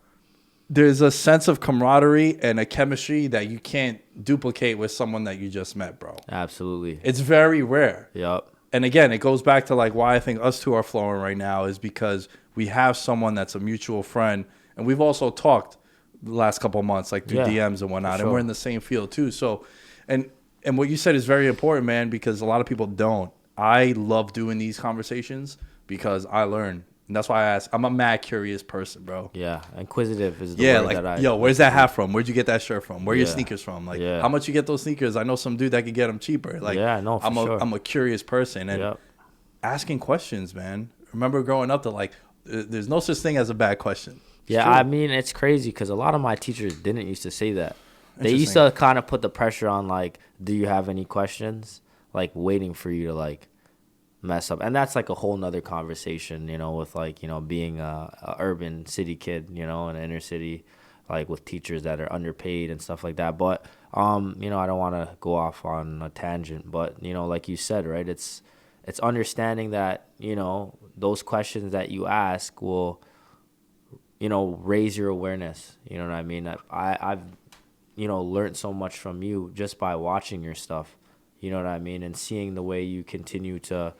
there's a sense of camaraderie and a chemistry that you can't duplicate with someone that you just met, bro. Absolutely. It's very rare. Yup. And again, it goes back to like why I think us two are flowing right now is because we have someone that's a mutual friend, and we've also talked the last couple of months, like through Yeah, DMs and whatnot, for and we're sure. in the same field too. So, and what you said is very important, man, because a lot of people don't. I love doing these conversations because I learn, and that's why I ask. I'm a mad curious person, bro. Yeah. Inquisitive is the Yeah, word like, that I. yo, where's that hat from? Where'd you get that shirt from? Where are your Yeah. sneakers from? Like, Yeah. how much you get those sneakers? I know some dude that could get them cheaper. Like, Yeah, no, for sure. I'm a curious person, and Yep. asking questions, man. Remember growing up to like, there's no such thing as a bad question. It's Yeah, true. I mean, it's crazy because a lot of my teachers didn't used to say that. They used Interesting. to kind of put the pressure on, like, do you have any questions? Like, waiting for you to, like, mess up. And that's, like, a whole nother conversation, with, like, being a urban city kid, an inner city, like, with teachers that are underpaid and stuff like that. But, I don't want to go off on a tangent. But, like you said, right, it's understanding that, those questions that you ask will raise your awareness. You know what I mean? I've learned so much from you just by watching your stuff. You know what I mean? And seeing the way you continue to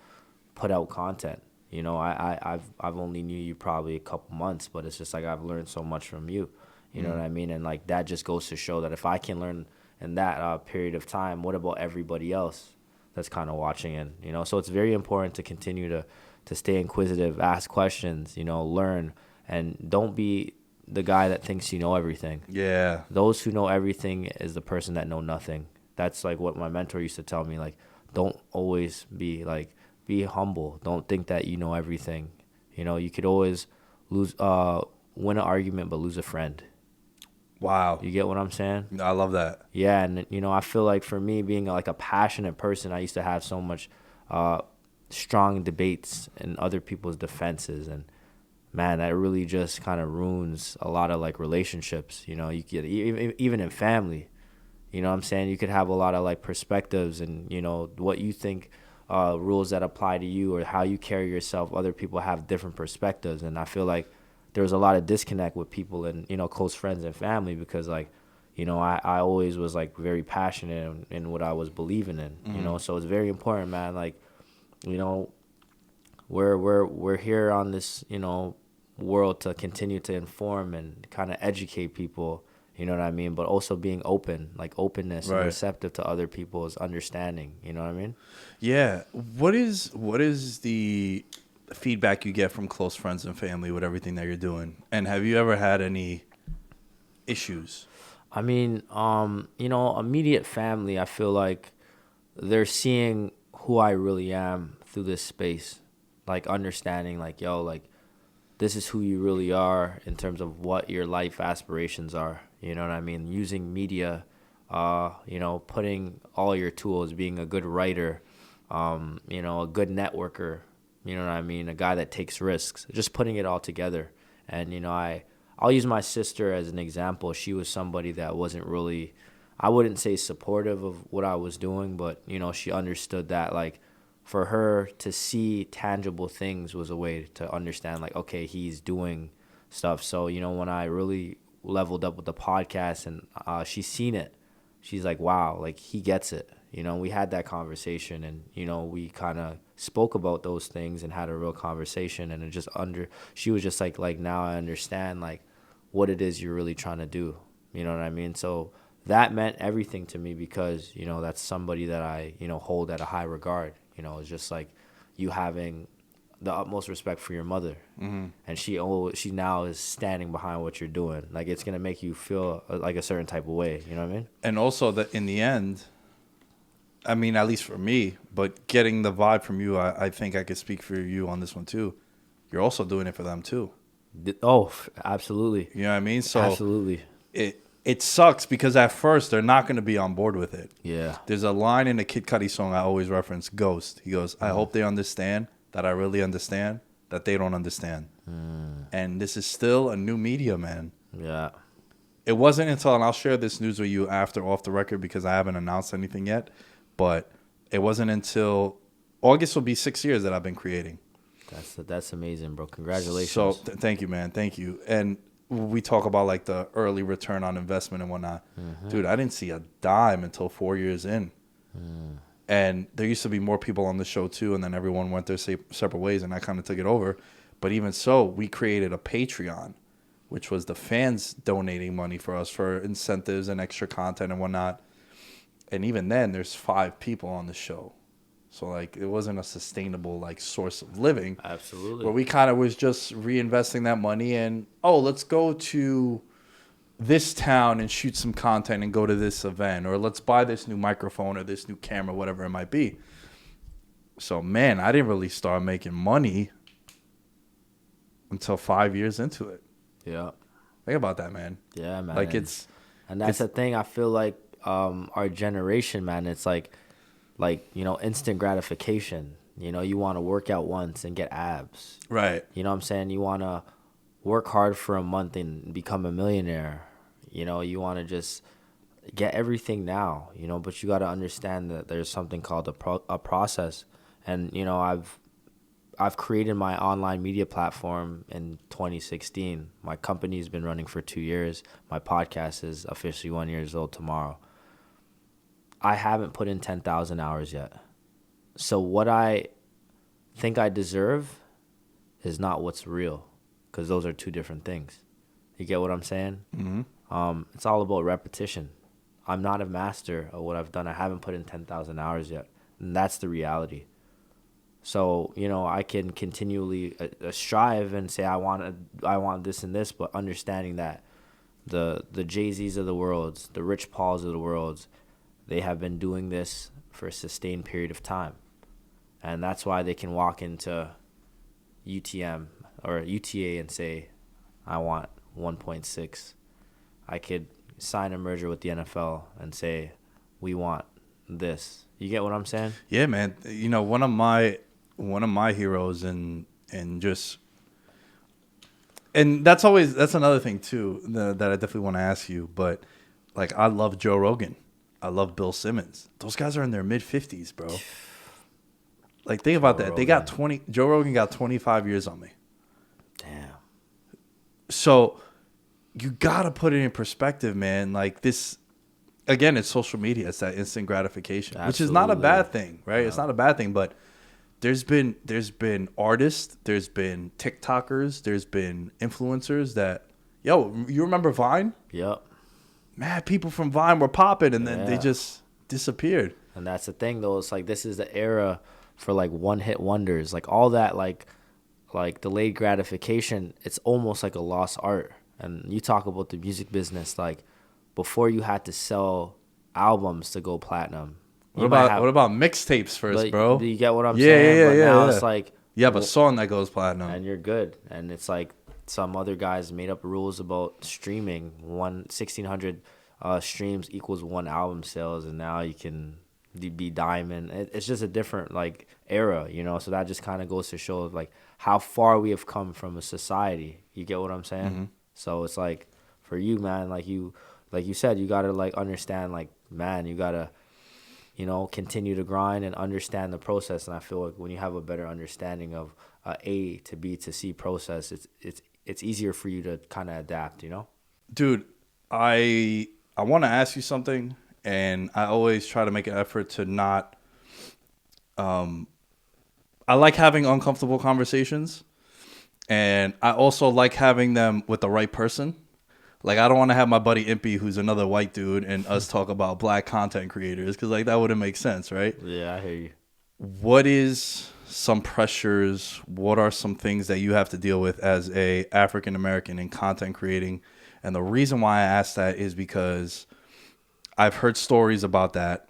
put out content. I've only knew you probably a couple months, but it's just like I've learned so much from you. You know what I mean? And like that just goes to show that if I can learn in that period of time, what about everybody else that's kind of watching? And so it's very important to continue to stay inquisitive, ask questions, learn, and don't be the guy that thinks you know everything. Yeah. Those who know everything is the person that know nothing. That's like what my mentor used to tell me. Like, don't always be like, be humble. Don't think that you know everything. You could always win an argument but lose a friend. Wow. You get what I'm saying? I love that. Yeah, and I feel like for me being like a passionate person, I used to have so much strong debates in other people's defenses, and man, that really just kind of ruins a lot of like relationships. You get even in family. You know what I'm saying? You could have a lot of like perspectives and what you think rules that apply to you or how you carry yourself. Other people have different perspectives, and I feel like there was a lot of disconnect with people and close friends and family because like I always was like very passionate in what I was believing in. So it's very important, man. Like we're here on this world to continue to inform and kind of educate people. You know what I mean? But also being open, like openness Right. and receptive to other people's understanding. You know what I mean? Yeah. What is the feedback you get from close friends and family with everything that you're doing? And have you ever had any issues? I mean, immediate family, I feel like they're seeing who I really am through this space. Like understanding like, yo, like this is who you really are in terms of what your life aspirations are. You know what I mean? Using media, putting all your tools, being a good writer, a good networker, you know what I mean? A guy that takes risks, just putting it all together. And, I'll use my sister as an example. She was somebody that wasn't really, I wouldn't say supportive of what I was doing, but, she understood that, like, for her to see tangible things was a way to understand, like, okay, he's doing stuff. So, when I really leveled up with the podcast and she's seen it, she's like, wow, like, he gets it. We had that conversation and, we kind of spoke about those things and had a real conversation. And she was just like, now I understand, like, what it is you're really trying to do. You know what I mean? So that meant everything to me because, that's somebody that I, hold at a high regard. It's just like you having the utmost respect for your mother. And she now is standing behind what you're doing. Like, it's going to make you feel like a certain type of way. You know what I mean? And also that in the end, I mean, at least for me, but getting the vibe from you, I think I could speak for you on this one too. You're also doing it for them too. Oh, absolutely. You know what I mean? So Absolutely. it sucks because at first they're not going to be on board with it. Yeah. There's a line in a Kid Cudi song I always reference, Ghost. He goes, I hope they understand that I really understand that they don't understand. And this is still a new media, man. Yeah. It wasn't until, and I'll share this news with you after off the record because I haven't announced anything yet, but it wasn't until August will be 6 years that I've been creating. That's amazing, bro. Congratulations. So thank you, man. Thank you. And we talk about like the early return on investment and whatnot. Dude, I didn't see a dime until 4 years in. And there used to be more people on the show too, and then everyone went their separate ways, and I kind of took it over. But even so, we created a Patreon, which was the fans donating money for us for incentives and extra content and whatnot. And even then, there's 5 people on the show. So, like, it wasn't a sustainable, like, source of living. Absolutely. Where we kind of was just reinvesting that money and, oh, let's go to this town and shoot some content and go to this event. Or let's buy this new microphone or this new camera, whatever it might be. So, man, I didn't really start making money until 5 years into it. Yeah. Think about that, man. Yeah, man. Like, and that's the thing. I feel like our generation, man, it's like instant gratification. You want to work out once and get abs. Right. You know what I'm saying? You want to work hard for a month and become a millionaire. You want to just get everything now, but you got to understand that there's something called a process. And, I've created my online media platform in 2016. My company's been running for 2 years. My podcast is officially 1 year old tomorrow. I haven't put in 10,000 hours yet. So what I think I deserve is not what's real, because those are two different things. You get what I'm saying? Mm-hmm. It's all about repetition. I'm not a master of what I've done. I haven't put in 10,000 hours yet. And that's the reality. So, I can continually strive and say I want this and this, but understanding that the Jay-Z's of the world, the Rich Pauls of the world, they have been doing this for a sustained period of time. And that's why they can walk into UTM or UTA and say, I want 1.6. I could sign a merger with the NFL and say, we want this. You get what I'm saying? Yeah, man. One of my heroes and just, and that's another thing too that I definitely want to ask you. But like, I love Joe Rogan. I love Bill Simmons. Those guys are in their mid-50s, bro. Like, think about that. Joe Rogan got 25 years on me. Damn. So you got to put it in perspective, man. Like, this, again, it's social media. It's that instant gratification, which is not a bad thing, right? No. It's not a bad thing, but there's been artists, there's been TikTokers, there's been influencers that, yo, you remember Vine? Yep. Man, people from Vine were popping, and then they just disappeared. And that's the thing, though. It's like, this is the era for like one-hit wonders, like all that, like delayed gratification. It's almost like a lost art. And you talk about the music business, like before you had to sell albums to go platinum. What about mixtapes first, bro? Do you get what I'm saying? Yeah. Now it's like you have a song that goes platinum, and you're good. And it's like some other guys made up rules about streaming. 1,600 streams equals one album sales, and now you can be diamond. It's just a different like era, So that just kind of goes to show like how far we have come from a society. You get what I'm saying? Mm-hmm. So it's like for you, man, like you said, you gotta like understand, like, man, you gotta, continue to grind and understand the process. And I feel like when you have a better understanding of A to B to C process, it's easier for you to kind of adapt, Dude, I want to ask you something, and I always try to make an effort to not. I like having uncomfortable conversations, and I also like having them with the right person. Like, I don't want to have my buddy Impy, who's another white dude, and us talk about black content creators because, like, that wouldn't make sense, right? Yeah, I hear you. What is some pressures? What are some things that you have to deal with as a African American in content creating? And the reason why I ask that is because I've heard stories about that.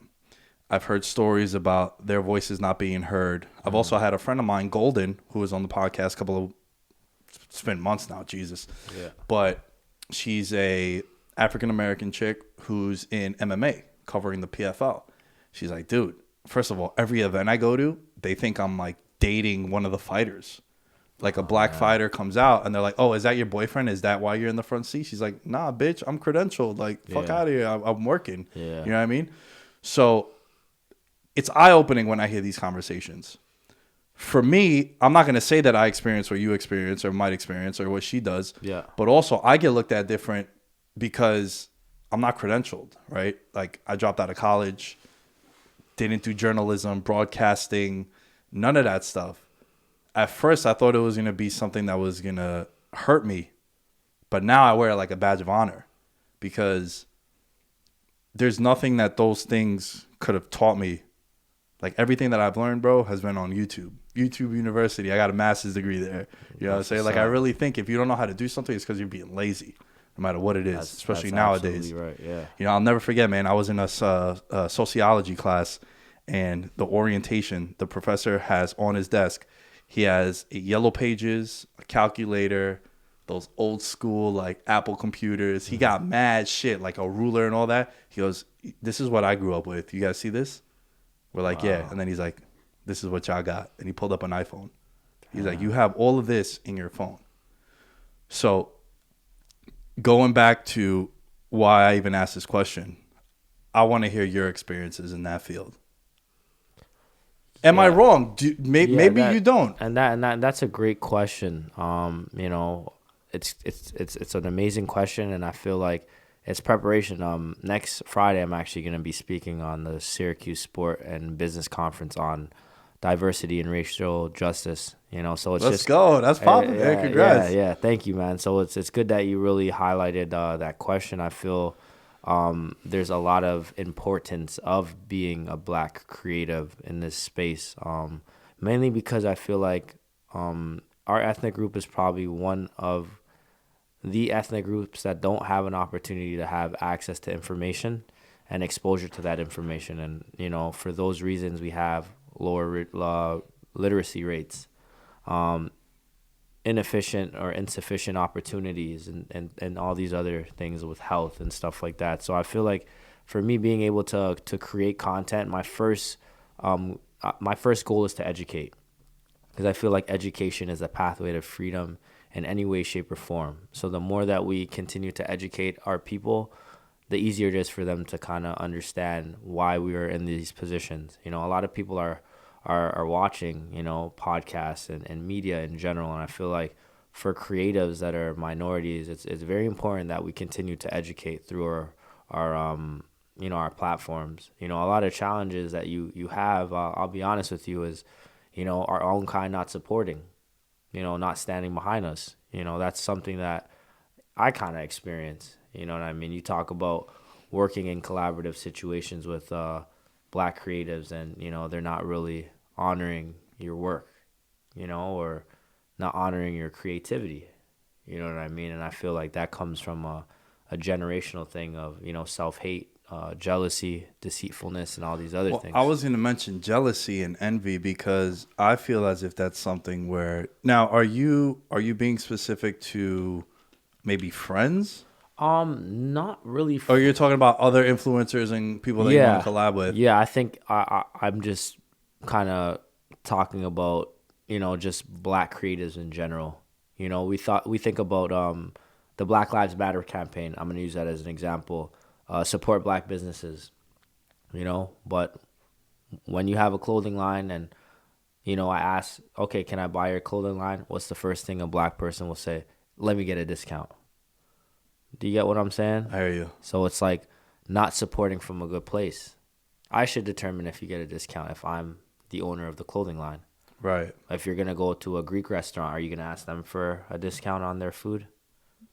I've heard stories about their voices not being heard. I've also had a friend of mine, Golden, who was on the podcast it's been months now, Jesus. Yeah. But she's a African American chick who's in MMA covering the PFL. She's like, dude, first of all, every event I go to, they think I'm like dating one of the fighters. Like a black fighter comes out and they're like, oh, is that your boyfriend? Is that why you're in the front seat? She's like, nah, bitch, I'm credentialed. Like, fuck out of here. I'm working. Yeah. You know what I mean? So it's eye-opening when I hear these conversations. For me, I'm not going to say that I experience what you experience or might experience or what she does. Yeah. But also, I get looked at different because I'm not credentialed, right? Like, I dropped out of college, didn't do journalism, broadcasting, none of that stuff. At first, I thought it was going to be something that was going to hurt me. But now I wear it like a badge of honor because there's nothing that those things could have taught me. Like, everything that I've learned, bro, has been on YouTube. YouTube University. I got a master's degree there. You know what I'm saying? Like, I really think if you don't know how to do something, it's because you're being lazy, no matter what it is, especially nowadays. Right, yeah. You know, I'll never forget, man. I was in a sociology class, and the orientation, the professor has on his desk, he has yellow pages, a calculator, those old school, like, Apple computers. He got mad shit, like a ruler and all that. He goes, this is what I grew up with. You guys see this? We're like, yeah. And then he's like, this is what y'all got. And he pulled up an iPhone. He's like, you have all of this in your phone. So going back to why I even asked this question, I want to hear your experiences in that field. Am I wrong? Maybe you don't. And that's a great question. You know, it's an amazing question, and I feel like it's preparation. Next Friday, I'm actually going to be speaking on the Syracuse Sport and Business Conference on diversity and racial justice. You know, so Let's go. That's popping. Yeah, congrats. Yeah. Thank you, man. So it's good that you really highlighted that question. I feel there's a lot of importance of being a black creative in this space. Mainly because I feel like our ethnic group is probably one of the ethnic groups that don't have an opportunity to have access to information and exposure to that information. And, you know, for those reasons, we have lower literacy rates, inefficient or insufficient opportunities, and all these other things with health and stuff like that. So I feel like for me, being able to create content, my first goal is to educate, because I feel like education is a pathway to freedom in any way, shape, or form. So the more that we continue to educate our people, the easier it is for them to kind of understand why we are in these positions. You know, a lot of people are watching, you know, podcasts and media in general, and I feel like for creatives that are minorities, it's very important that we continue to educate through our you know, our platforms. You know, a lot of challenges that you have, I'll be honest with you, is, you know, our own kind not supporting, you know, not standing behind us. You know, that's something that I kind of experience. You know what I mean? You talk about working in collaborative situations with black creatives, and, you know, they're not really honoring your work, you know, or not honoring your creativity. You know what I mean? And I feel like that comes from a generational thing of, you know, self-hate, jealousy, deceitfulness, and all these other things. I was going to mention jealousy and envy because I feel as if that's something where now are you being specific to maybe friends? Not really. Or you're talking about other influencers and people that you want to collab with? Yeah, I think I'm just kind of talking about, you know, just black creatives in general. You know, we think about the Black Lives Matter campaign. I'm gonna use that as an example. Support black businesses, you know. But when you have a clothing line and, you know, I ask, okay, can I buy your clothing line? What's the first thing a black person will say? Let me get a discount. Do you get what I'm saying? I hear you. So it's like not supporting from a good place. I should determine if you get a discount if I'm the owner of the clothing line. Right. If you're going to go to a Greek restaurant, are you going to ask them for a discount on their food?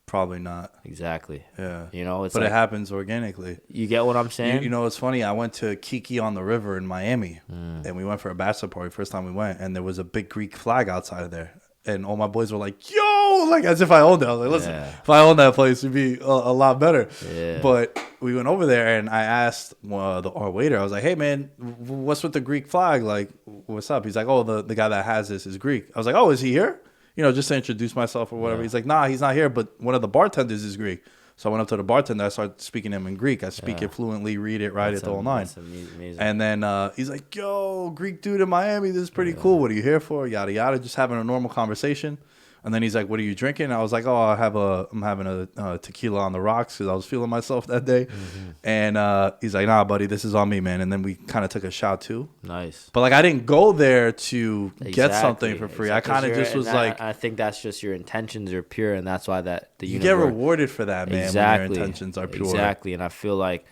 Probably not. Exactly. Yeah. You know, it's But it like, happens organically. you get what I'm saying? You know, it's funny. I went to Kiki on the River in Miami, Mm. and we went for a bachelor party. First time we went, and there was a big Greek flag outside of there, and all my boys were like, "Yo!" Like as if I owned it. I was like, "Listen, Yeah. if I owned that place, it'd be a lot better." Yeah. But we went over there, and I asked our waiter. I was like, "Hey, man, what's with the Greek flag? Like, what's up?" He's like, "Oh, the guy that has this is Greek." I was like, "Oh, is he here?" You know, just to introduce myself or whatever. Yeah. He's like, "Nah, he's not here, but one of the bartenders is Greek." So I went up to the bartender. I started speaking to him in Greek. I speak Yeah. it fluently, read it, write it, the whole nine. That's amazing. And then he's like, "Yo, Greek dude in Miami, this is pretty cool. What are you here for?" Yada yada, just having a normal conversation. And then he's like, "What are you drinking?" I was like, "Oh, I'm having a tequila on the rocks because I was feeling myself that day." Mm-hmm. And he's like, "Nah, buddy, this is on me, man." And then we kind of took a shot too. Nice. But like, I didn't go there to get something Exactly. for free. Exactly. I kind of just was like, I think that's just your intentions are pure, and that's why that the you get rewarded for that, man. Exactly. When your intentions are pure. Exactly. And I feel like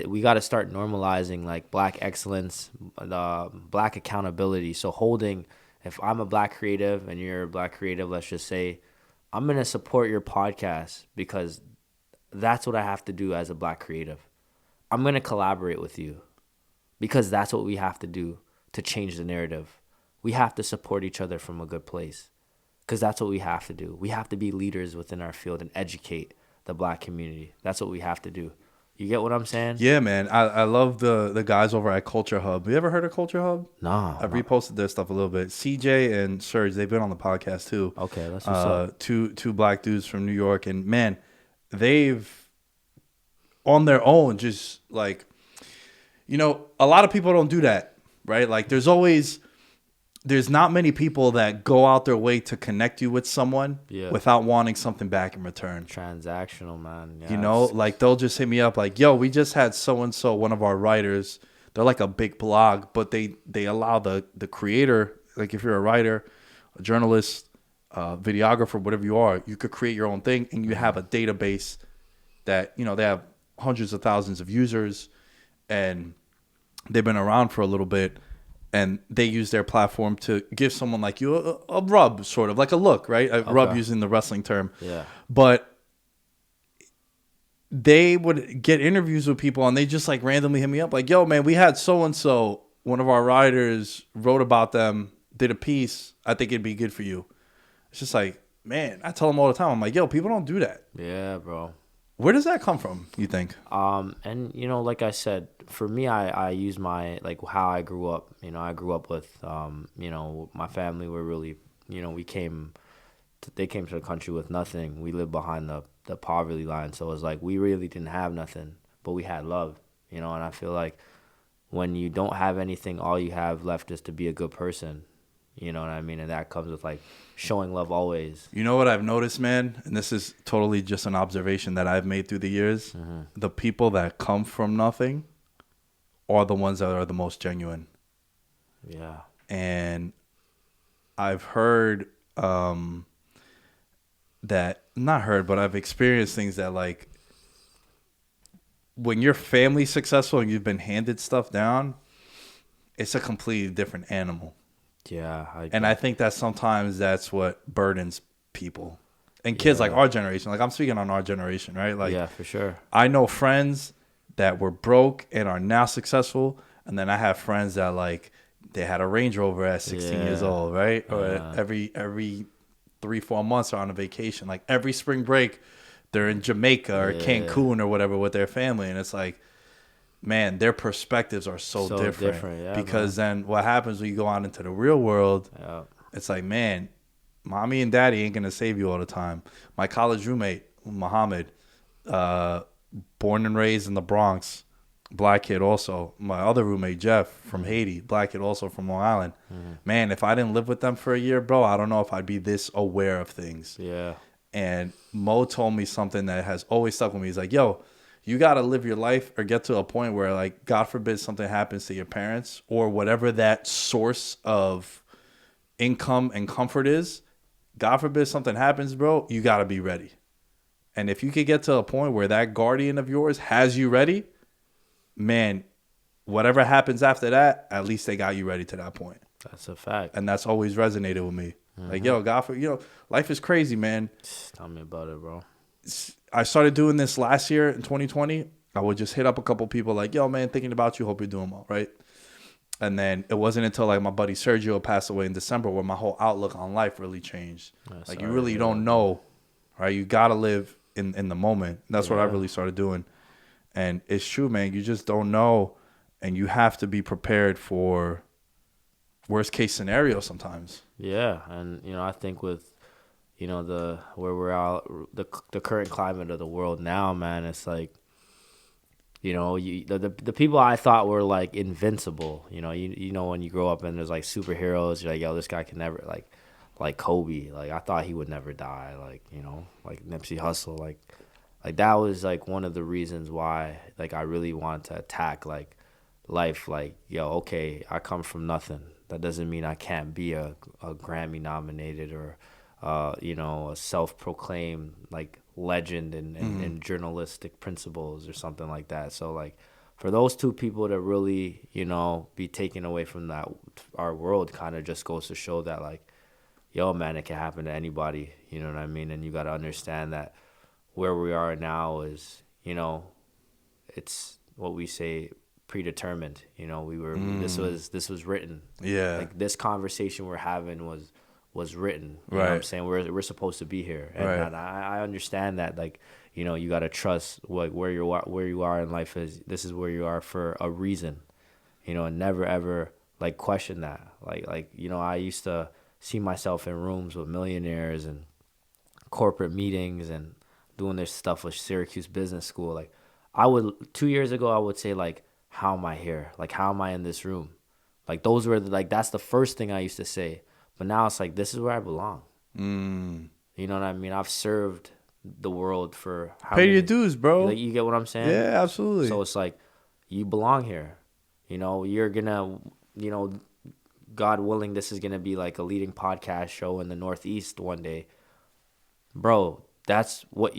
we got to start normalizing like black excellence, black accountability. So holding, if I'm a black creative and you're a black creative, let's just say, I'm going to support your podcast because that's what I have to do as a black creative. I'm going to collaborate with you because that's what we have to do to change the narrative. We have to support each other from a good place because that's what we have to do. We have to be leaders within our field and educate the black community. That's what we have to do. You get what I'm saying? Yeah, man. I love the guys over at Culture Hub. You ever heard of Culture Hub? Nah. I've reposted their stuff a little bit. CJ and Serge, they've been on the podcast too. Okay, that's what's up. Two black dudes from New York, and man, they've on their own just like, you know, a lot of people don't do that, right? Like there's not many people that go out their way to connect you with someone without wanting something back in return. Transactional, man. You know, like they'll just hit me up like, "Yo, we just had so and so, one of our writers. They're like a big blog, but they allow the creator, like if you're a writer, a journalist, videographer, whatever you are, you could create your own thing, and you have a database that, you know, they have hundreds of thousands of users, and they've been around for a little bit." And they use their platform to give someone like you a rub, sort of like a look, right? A rub using the wrestling term. Yeah. But they would get interviews with people and they just like randomly hit me up like, "Yo, man, we had so-and-so, one of our writers wrote about them, did a piece. I think it'd be good for you." It's just like, man, I tell them all the time. I'm like, "Yo, people don't do that." Yeah, bro. Where does that come from, you think? And you know, like I said, for me, I use my like how I grew up. You know, I grew up with you know, my family were really, you know, they came to the country with nothing. We lived behind the poverty line, so it was like we really didn't have nothing, but we had love. You know, and I feel like when you don't have anything, all you have left is to be a good person. You know what I mean? And that comes with like showing love always. You know what I've noticed, man? And this is totally just an observation that I've made through the years. Mm-hmm. The people that come from nothing are the ones that are the most genuine. Yeah. And I've heard that, not heard, but I've experienced things that like when your family's successful and you've been handed stuff down, it's a completely different animal. Yeah. I think that sometimes that's what burdens people and kids like our generation. Like I'm speaking on our generation, right? Like, yeah, for sure. I know friends that were broke and are now successful. And then I have friends that like they had a Range Rover at 16 years old, right? Or every 3-4 months are on a vacation. Like every spring break, they're in Jamaica or Cancun or whatever with their family. And it's like, man, their perspectives are so different because then what happens when you go out into the real world, it's like, man, mommy and daddy ain't going to save you all the time. My college roommate, Muhammad, born and raised in the Bronx, black kid also. My other roommate, Jeff, from Haiti, black kid also from Long Island. Mm-hmm. Man, if I didn't live with them for a year, bro, I don't know if I'd be this aware of things. Yeah. And Mo told me something that has always stuck with me. He's like, yo, you got to live your life or get to a point where, like, God forbid something happens to your parents or whatever that source of income and comfort is. God forbid something happens, bro, you got to be ready. And if you could get to a point where that guardian of yours has you ready, man, whatever happens after that, at least they got you ready to that point. That's a fact. And that's always resonated with me. Mm-hmm. Like, yo, God, life is crazy, man. Tell me about it, bro. I started doing this last year in 2020. I would just hit up a couple people like, yo, man, thinking about you. Hope you're doing well, right? And then it wasn't until like my buddy Sergio passed away in December where my whole outlook on life really changed. Like you really don't know, right? You gotta live in the moment. And that's what I really started doing. And it's true, man. You just don't know, and you have to be prepared for worst case scenario sometimes. Yeah, and I think with the where we're at, the current climate of the world now, man, it's like the people I thought were like invincible. When you grow up and there's like superheroes, you're like, yo, this guy can never like Kobe. Like I thought he would never die. Like like Nipsey Hussle. Like that was like one of the reasons why like I really wanted to attack like life. Like yo, okay, I come from nothing. That doesn't mean I can't be a Grammy nominated or a self-proclaimed like legend in journalistic principles or something like that. So like for those two people to really be taken away from that, our world kind of just goes to show that like, yo man, it can happen to anybody. You know what I mean? And you got to understand that where we are now is it's what we say predetermined. This was written. Yeah. Like this conversation we're having was written. You know Right. what I'm saying? We're supposed to be here. And, Right. and I understand that like, you got to trust like where you are in life is this is where you are for a reason. And never ever like question that. Like I used to see myself in rooms with millionaires and corporate meetings and doing this stuff with Syracuse Business School. Like 2 years ago I would say like, how am I here? Like how am I in this room? Like those were like that's the first thing I used to say. But now it's like this is where I belong. You know what I mean? I've served the world for how Pay many, your dues, bro. like you get what I'm saying? Yeah, absolutely. So it's like you belong here. You're gonna God willing, this is gonna be like a leading podcast show in the Northeast one day. Bro, that's what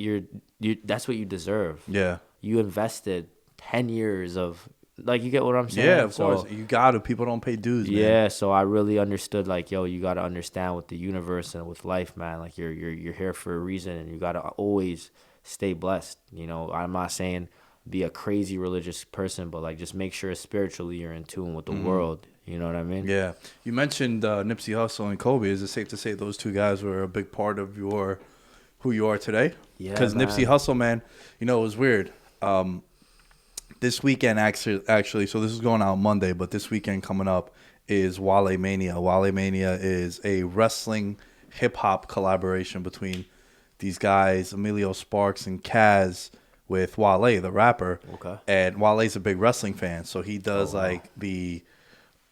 that's what you deserve. Yeah. You invested 10 years of like you get what I'm saying? Yeah, of course. You got to. People don't pay dues, man. Yeah, so I really understood like, yo, you got to understand with the universe and with life, man. Like you're here for a reason and you got to always stay blessed. I'm not saying be a crazy religious person, but like just make sure spiritually you're in tune with the world. You know what I mean? Yeah. You mentioned Nipsey Hussle and Kobe. Is it safe to say those two guys were a big part of who you are today? Yeah, Because Nipsey Hussle, man, it was weird. This weekend, actually, so this is going out Monday, but this weekend coming up is Wale Mania. Wale Mania is a wrestling hip-hop collaboration between these guys, Emilio Sparks and Kaz, with Wale, the rapper. Okay. And Wale's a big wrestling fan, so he does like the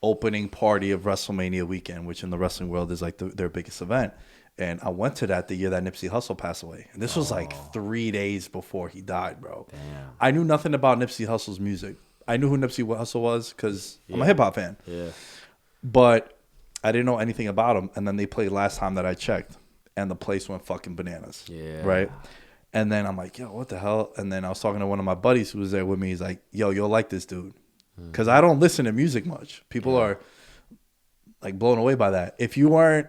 opening party of WrestleMania weekend, which in the wrestling world is like their biggest event. And I went to that the year that Nipsey Hussle passed away. And this was like 3 days before he died, bro. Damn. I knew nothing about Nipsey Hussle's music. I knew who Nipsey Hussle was because I'm a hip-hop fan. Yeah. But I didn't know anything about him. And then they played last time that I checked. And the place went fucking bananas. Yeah. Right? And then I'm like, yo, what the hell? And then I was talking to one of my buddies who was there with me. He's like, yo, you'll like this dude. Because I don't listen to music much. People are like blown away by that. If you weren't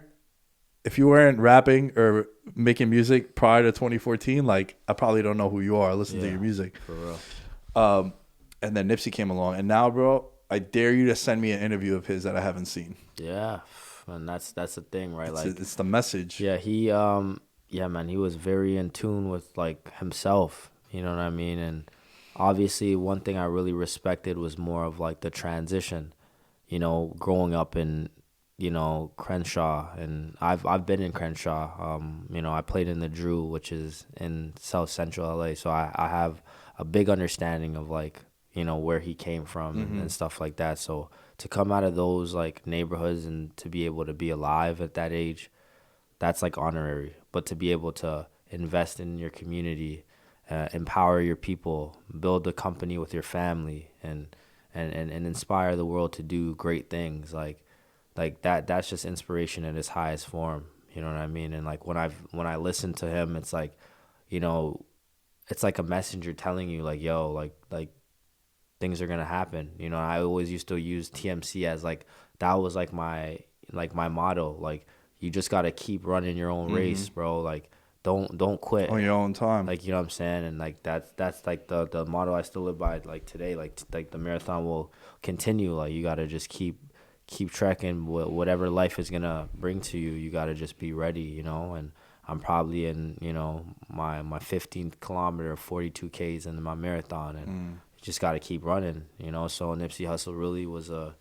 rapping or making music prior to 2014, like I probably don't know who you are. Listen to your music. For real. And then Nipsey came along, and now, bro, I dare you to send me an interview of his that I haven't seen. Yeah. And that's the thing, right? It's the message. Yeah, man, he was very in tune with like himself, you know what I mean? And obviously one thing I really respected was more of like the transition, growing up in Crenshaw, and I've been in Crenshaw. I played in the Drew, which is in South Central LA, so I have a big understanding of like where he came from and stuff like that. So to come out of those like neighborhoods and to be able to be alive at that age, that's like honorary. But to be able to invest in your community, empower your people, build a company with your family, and inspire the world to do great things like that's just inspiration in its highest form. You know what I mean? And like when I listen to him, it's like, it's like a messenger telling you like, yo, like things are gonna happen. I always used to use TMC as like that was like my motto. Like you just gotta keep running your own race, bro. Like don't quit. On your own time. Like, you know what I'm saying? And like that's like the motto I still live by, like today. Like the marathon will continue. Like, you gotta just keep trekking. Whatever life is gonna bring to you, you gotta just be ready, you know. And I'm probably in, you know, my 15th kilometer, 42 Ks in my marathon, and you just gotta keep running, you know. So Nipsey Hussle really was a,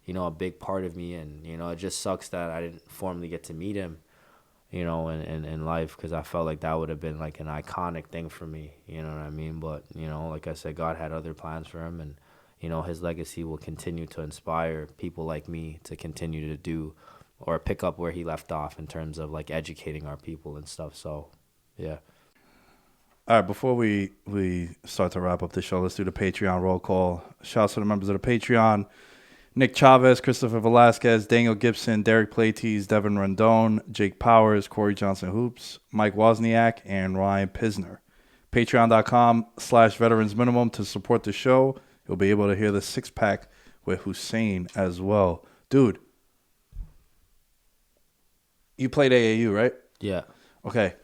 you know, a big part of me. And, you know, it just sucks that I didn't formally get to meet him, you know, in life, because I felt like that would have been like an iconic thing for me, you know what I mean? But, you know, like I said, God had other plans for him, and, you know, his legacy will continue to inspire people like me to continue to do or pick up where he left off in terms of like educating our people and stuff. So, yeah. All right, before we start to wrap up the show, let's do the Patreon roll call. Shouts to the members of the Patreon. Nick Chavez, Christopher Velasquez, Daniel Gibson, Derek Platees, Devin Rondone, Jake Powers, Corey Johnson Hoops, Mike Wozniak, and Ryan Pisner. Patreon.com/Veterans Minimum to support the show. You'll be able to hear the 6-pack with Hussein as well. Dude, you played AAU, right? Yeah. Okay.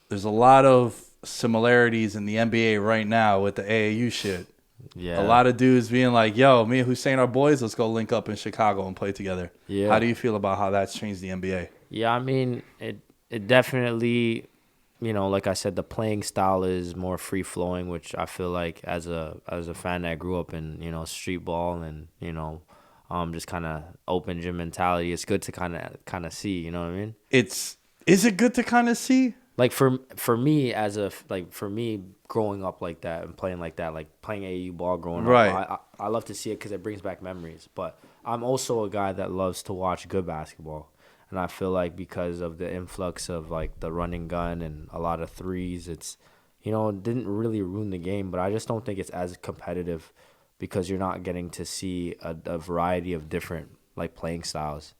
There's a lot of similarities in the NBA right now with the AAU shit. Yeah. A lot of dudes being like, yo, me and Hussein are boys. Let's go link up in Chicago and play together. Yeah. How do you feel about how that's changed the NBA? Yeah, I mean, it definitely, you know, like I said, the playing style is more free flowing, which I feel like as a fan that grew up in, you know, street ball and, you know, just kind of open gym mentality, it's good to kind of see, you know what I mean? Is it good to kind of see? Like for me for me growing up like that and playing like that, like playing AAU ball growing up, I love to see it because it brings back memories. But I'm also a guy that loves to watch good basketball. And I feel like because of the influx of like the running gun and a lot of threes, it's, you know, it didn't really ruin the game, but I just don't think it's as competitive because you're not getting to see a variety of different like playing styles.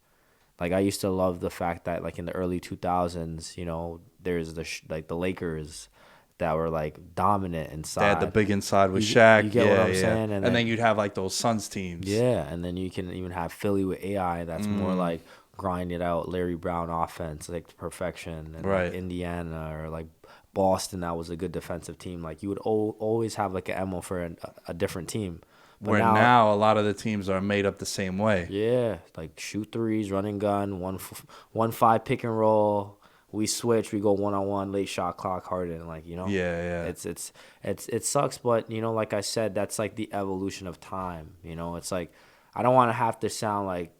Like, I used to love the fact that like in the early 2000s, you know, there's like the Lakers that were like dominant inside. They had the big inside with Shaq. You get what I'm saying? And then you'd have like those Suns teams. Yeah, and then you can even have Philly with AI that's more like grinded out Larry Brown offense, like to perfection. And like Indiana or like Boston, that was a good defensive team. Like, you would always have like an MO for a different team. But where now a lot of the teams are made up the same way. Yeah, like shoot threes, running gun, 1-5 pick and roll. We switch, we go 1-on-1, late shot clock, Harden. Like, you know. Yeah. It sucks, but you know, like I said, that's like the evolution of time. You know, it's like I don't want to have to sound like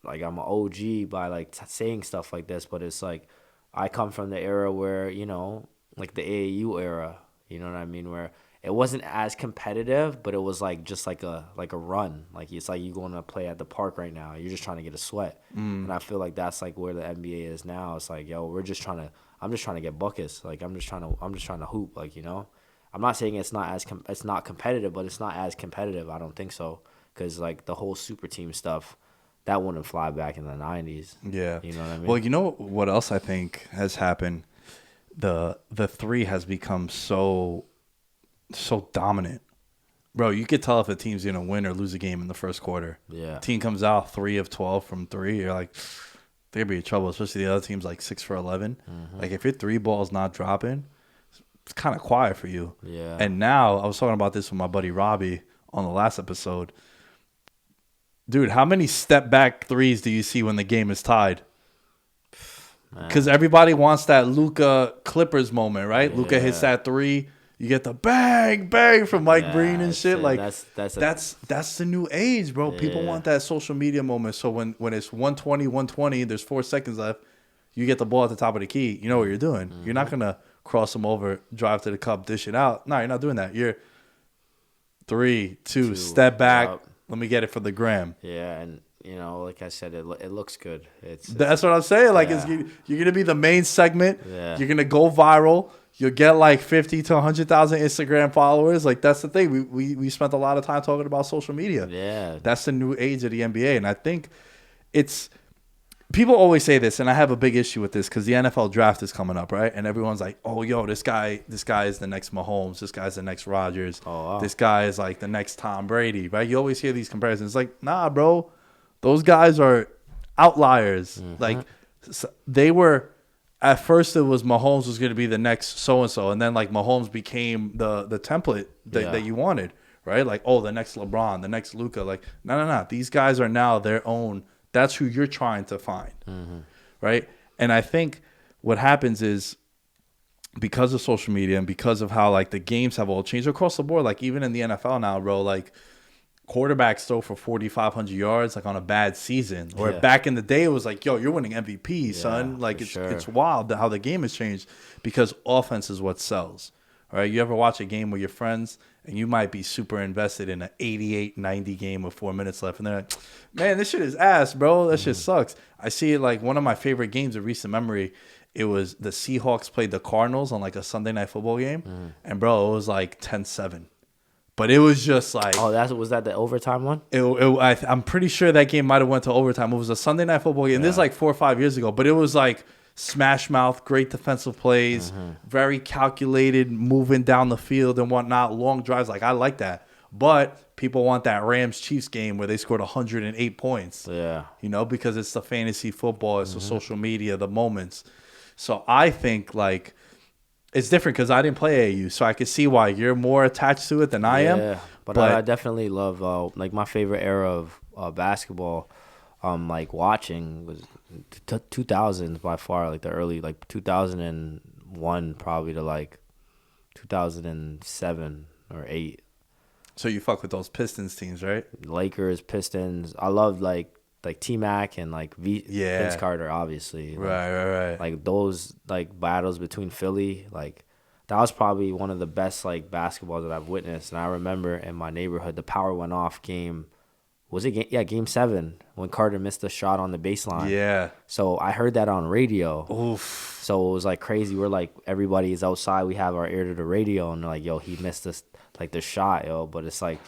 I'm an OG by like saying stuff like this, but it's like I come from the era where, you know, like the AAU era. You know what I mean? Where it wasn't as competitive, but it was like just like a run. Like, it's like you going to play at the park right now. You're just trying to get a sweat. And I feel like that's like where the NBA is now. It's like, yo, I'm just trying to get buckets. Like, I'm just trying to hoop. Like, you know, I'm not saying it's not competitive, but it's not as competitive. I don't think so, because like the whole super team stuff, that wouldn't fly back in the 90s. Yeah, you know what I mean. Well, you know what else I think has happened? The three has become so dominant. Bro, you could tell if a team's going to win or lose a game in the first quarter. Yeah. Team comes out 3 of 12 from 3, you're like, they're going to be in trouble, especially the other team's like 6 for 11. Like, if your 3 ball's not dropping, it's kind of quiet for you. Yeah. And now, I was talking about this with my buddy Robbie on the last episode. Dude, how many step back threes do you see when the game is tied? Because everybody wants that Luka Clippers moment, right? Yeah. Luka hits that 3. You get the bang, bang from Mike Breen and shit. Like, that's the new age, bro. Yeah. People want that social media moment. So when it's 120, there's 4 seconds left, you get the ball at the top of the key. You know what you're doing. You're not going to cross them over, drive to the cup, dish it out. No, you're not doing that. You're 3, 2, step back. Yep. Let me get it for the gram. Yeah, and you know, like I said, it looks good. That's what I'm saying. Like, you're going to be the main segment. Yeah. You're going to go viral. You'll get like 50 to 100,000 Instagram followers. Like, that's the thing. We spent a lot of time talking about social media. Yeah. That's the new age of the NBA. And I think people always say this, and I have a big issue with this because the NFL draft is coming up, right? And everyone's like, oh, yo, this guy is the next Mahomes. This guy's the next Rodgers. Oh, wow. This guy is like the next Tom Brady, right? You always hear these comparisons. Like, nah, bro. Those guys are outliers. Like, they were at first it was Mahomes was going to be the next so and so, and then like Mahomes became the template that you wanted, right? Like, oh, the next LeBron, the next Luka. Like, no. These guys are now their own. That's who you're trying to find, right? And I think what happens is because of social media and because of how like the games have all changed across the board, like even in the NFL now, bro, like quarterbacks throw for 4,500 yards like on a bad season, or back in the day it was like, yo, you're winning MVP, son. Like it's wild how the game has changed because offense is what sells. All right, you ever watch a game with your friends and you might be super invested in an 88-90 game with 4 minutes left, and they're like, man, this shit is ass, bro. That shit sucks. I see it like one of my favorite games of recent memory. It was the Seahawks played the Cardinals on like a Sunday night football game, and bro, it was like 10-7. But it was just like, was that the overtime one? I'm pretty sure that game might have went to overtime. It was a Sunday night football game. This is like 4 or 5 years ago, but it was like smash mouth, great defensive plays, very calculated, moving down the field and whatnot, long drives. Like I like that, but people want that Rams Chiefs game where they scored 108 points. Yeah, you know, because it's the fantasy football, it's the social media, the moments. So I think like it's different because I didn't play AAU, so I could see why you're more attached to it than I am. Yeah, but I definitely love like my favorite era of basketball. Like watching was 2000s by far, like the early like 2001 probably to like 2007 or 8. So you fuck with those Pistons teams, right? Lakers, Pistons. I loved like T-Mac and like Vince Carter, obviously. Like, right. Like those like battles between Philly, like that was probably one of the best like basketballs that I've witnessed. And I remember in my neighborhood, the power went off game 7 when Carter missed a shot on the baseline. Yeah. So I heard that on radio. Oof. So it was like crazy. We're like, everybody is outside. We have our ear to the radio, and they're like, yo, he missed this like the shot, yo. But it's like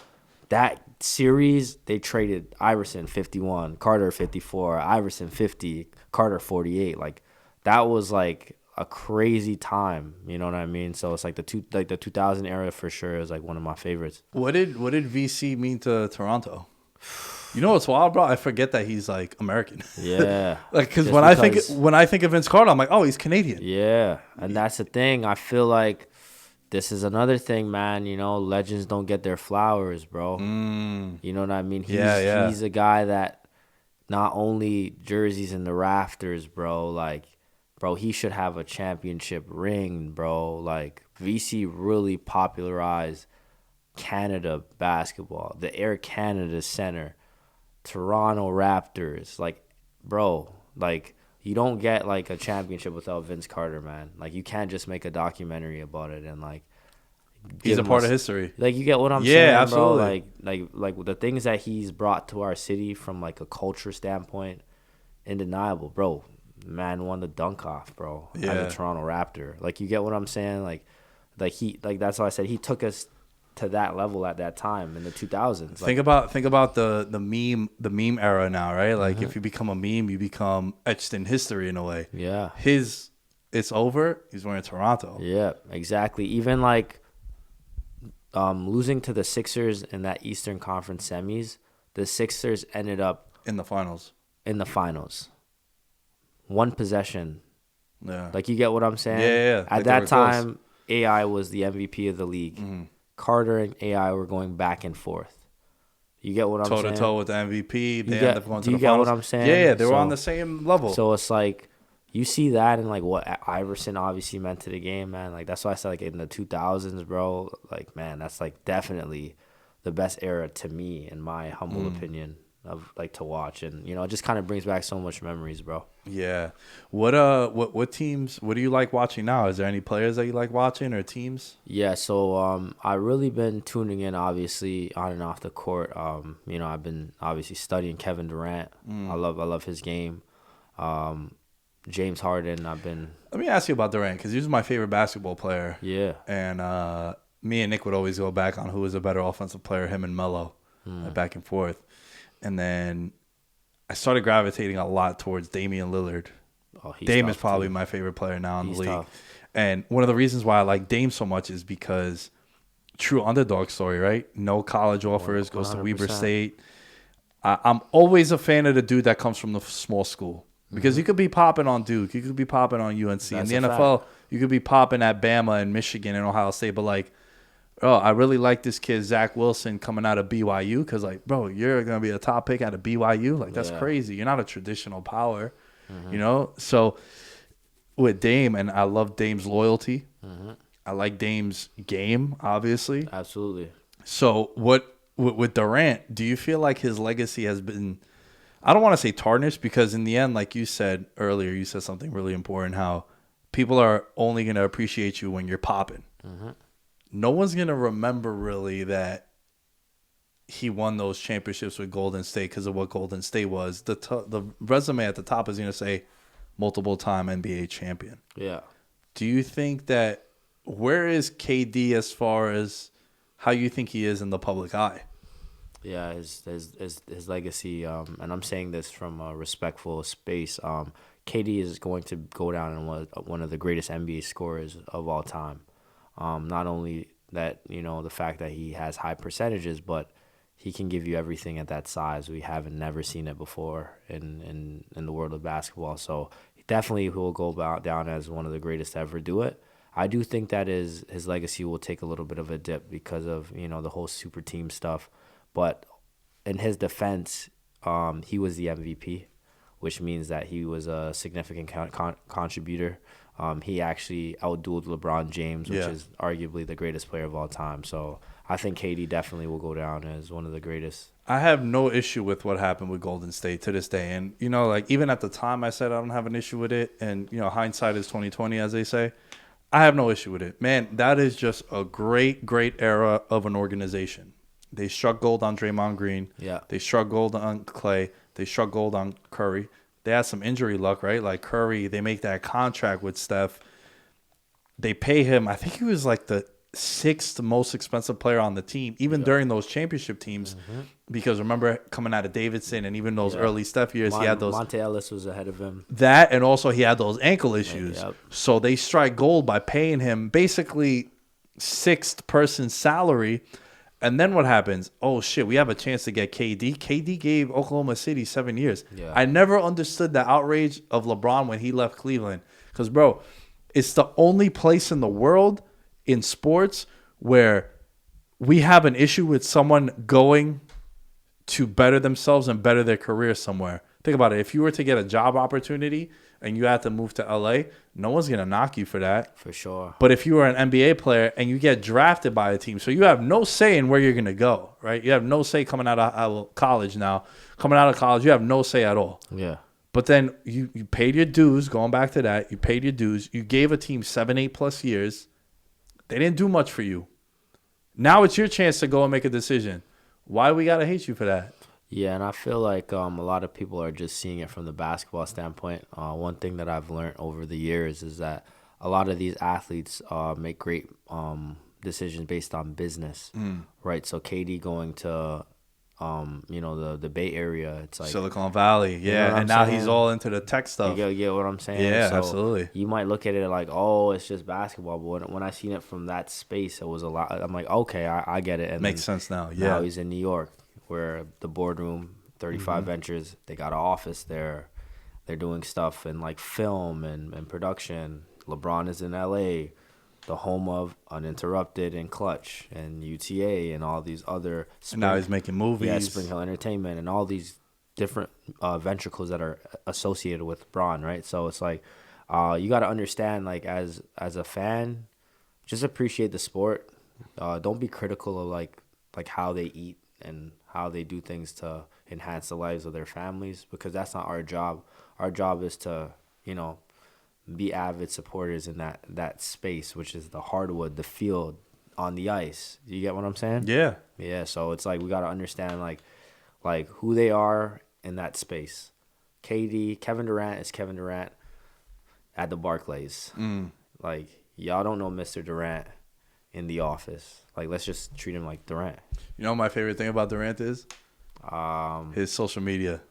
that series, they traded Iverson 51, Carter 54, Iverson 50, Carter 48. Like that was like a crazy time. You know what I mean? So it's like the 2000 era for sure is like one of my favorites. What did VC mean to Toronto? You know what's wild, bro? I forget that he's like American. Yeah. Like because when I think of Vince Carter, I'm like, oh, he's Canadian. Yeah, and that's the thing. I feel like this is another thing, man. You know, legends don't get their flowers, bro. You know what I mean? He's a guy that not only jerseys in the rafters, bro. Like, bro, he should have a championship ring, bro. Like, VC really popularized Canada basketball, the Air Canada Center, Toronto Raptors. Like, bro, like, you don't get like a championship without Vince Carter, man. Like, you can't just make a documentary about it and like he's a part of history. Like, you get what I'm saying, absolutely. bro? Like the things that he's brought to our city from like a culture standpoint, undeniable, bro. Man won the dunk off, bro, as a Toronto Raptor. Like, you get what I'm saying? Like that's why I said he took us to that level at that time in the 2000s. Think about the meme era now, right? Like if you become a meme, you become etched in history in a way. Yeah. It's over. He's wearing Toronto. Yeah, exactly. Even like losing to the Sixers in that Eastern Conference semis, the Sixers ended up in the finals. One possession. Yeah. Like, you get what I'm saying? Yeah. At that time, AI was the MVP of the league. Carter and AI were going back and forth. You get what I'm saying? Toe to toe with the MVP. They end up going to do the you get finals. what I'm saying? Yeah, they were on the same level. So it's like, you see that and like what Iverson obviously meant to the game, man. Like, that's why I said like in the 2000s, bro. Like, man, that's like definitely the best era to me, in my humble opinion, of like to watch. And, you know, it just kind of brings back so much memories, bro. Yeah. What teams, what do you like watching now? Is there any players that you like watching or teams? Yeah, so I really been tuning in, obviously, on and off the court. You know, I've been obviously studying Kevin Durant. I love his game. James Harden, I've been. Let me ask you about Durant, because he was my favorite basketball player. Yeah. And me and Nick would always go back on who was a better offensive player, him and Melo, back and forth. And then I started gravitating a lot towards Damian Lillard. Dame is probably my favorite player now in the league. Tough. And one of the reasons why I like Dame so much is because true underdog story, right? No college offers, 100%. Goes to Weber State. I'm always a fan of the dude that comes from the small school. Because you could be popping on Duke, you could be popping on UNC. In That's the a NFL, fact. you could be popping at Bama and Michigan and Ohio State. But like, oh, I really like this kid Zach Wilson coming out of BYU because like, bro, you're gonna be a top pick out of BYU. Like that's Yeah. crazy. You're not a traditional power, you know. So with Dame, and I love Dame's loyalty. I like Dame's game, obviously. Absolutely. So what with Durant? Do you feel like his legacy has been? I don't want to say tarnished because in the end, like you said earlier, you said something really important. How people are only gonna appreciate you when you're popping. No one's going to remember really that he won those championships with Golden State because of what Golden State was. The resume at the top is going to say multiple-time NBA champion. Yeah. Do you think that where is KD as far as how you think he is in the public eye? Yeah, his legacy, and I'm saying this from a respectful space. KD is going to go down in one of the greatest NBA scorers of all time. Not only that, the fact that he has high percentages, but he can give you everything at that size. We haven't never seen it before in the world of basketball. So definitely will go down as one of the greatest to ever do it. I do think that his legacy will take a little bit of a dip because of, the whole super team stuff. But in his defense, he was the MVP, which means that he was a significant contributor. He actually outdueled LeBron James, which is arguably the greatest player of all time. So I think KD definitely will go down as one of the greatest. I have no issue with what happened with Golden State to this day. And, like even at the time I said I don't have an issue with it. And, hindsight is 20/20, as they say. I have no issue with it. Man, that is just a great, great era of an organization. They struck gold on Draymond Green. Yeah. They struck gold on Clay. They struck gold on Curry. They had some injury luck, right? Like Curry, they make that contract with Steph. They pay him. I think he was like the sixth most expensive player on the team, even during those championship teams. Because remember, coming out of Davidson and even those early Steph years, he had those. Monte Ellis was ahead of him. That, and also he had those ankle issues. Yep. So they strike gold by paying him basically sixth person salary. And then what happens? Oh, shit, we have a chance to get KD. KD gave Oklahoma City 7 years. Yeah. I never understood the outrage of LeBron when he left Cleveland. Because, bro, it's the only place in the world in sports where we have an issue with someone going to better themselves and better their career somewhere. Think about it. If you were to get a job opportunity and you had to move to LA, no one's going to knock you for that. For sure. But if you are an NBA player and you get drafted by a team, so you have no say in where you're going to go, right? You have no say coming out of college now. Coming out of college, you have no say at all. Yeah. But then you paid your dues, going back to that, you paid your dues. You gave a team 7, 8+ years. They didn't do much for you. Now it's your chance to go and make a decision. Why we got to hate you for that? Yeah, and I feel like a lot of people are just seeing it from the basketball standpoint. One thing that I've learned over the years is that a lot of these athletes make great decisions based on business, right? So KD going to, the Bay Area, it's like Silicon Valley, yeah. what And I'm now saying? he's all into the tech stuff. You get what I'm saying? Yeah, So absolutely. You might look at it like, oh, it's just basketball. But when I seen it from that space, it was a lot. I'm like, okay, I get it. And Makes sense now, yeah. Now he's in New York, where the boardroom, 35 Ventures, they got an office there. They're doing stuff in like film and production. LeBron is in LA, the home of Uninterrupted and Clutch and UTA and all these other. And now he's making movies. Yeah, Spring Hill Entertainment and all these different ventricles that are associated with Bron, right? So it's like you got to understand, like as a fan, just appreciate the sport. Don't be critical of like how they eat and how they do things to enhance the lives of their families, because that's not our job. Our job is to, be avid supporters in that space, which is the hardwood, the field, on the ice. You get what I'm saying? Yeah. Yeah, so it's like we got to understand like who they are in that space. Kevin Durant is Kevin Durant at the Barclays. Like, y'all don't know Mr. Durant in the office. Like, let's just treat him like Durant. You know what my favorite thing about Durant is? His social media.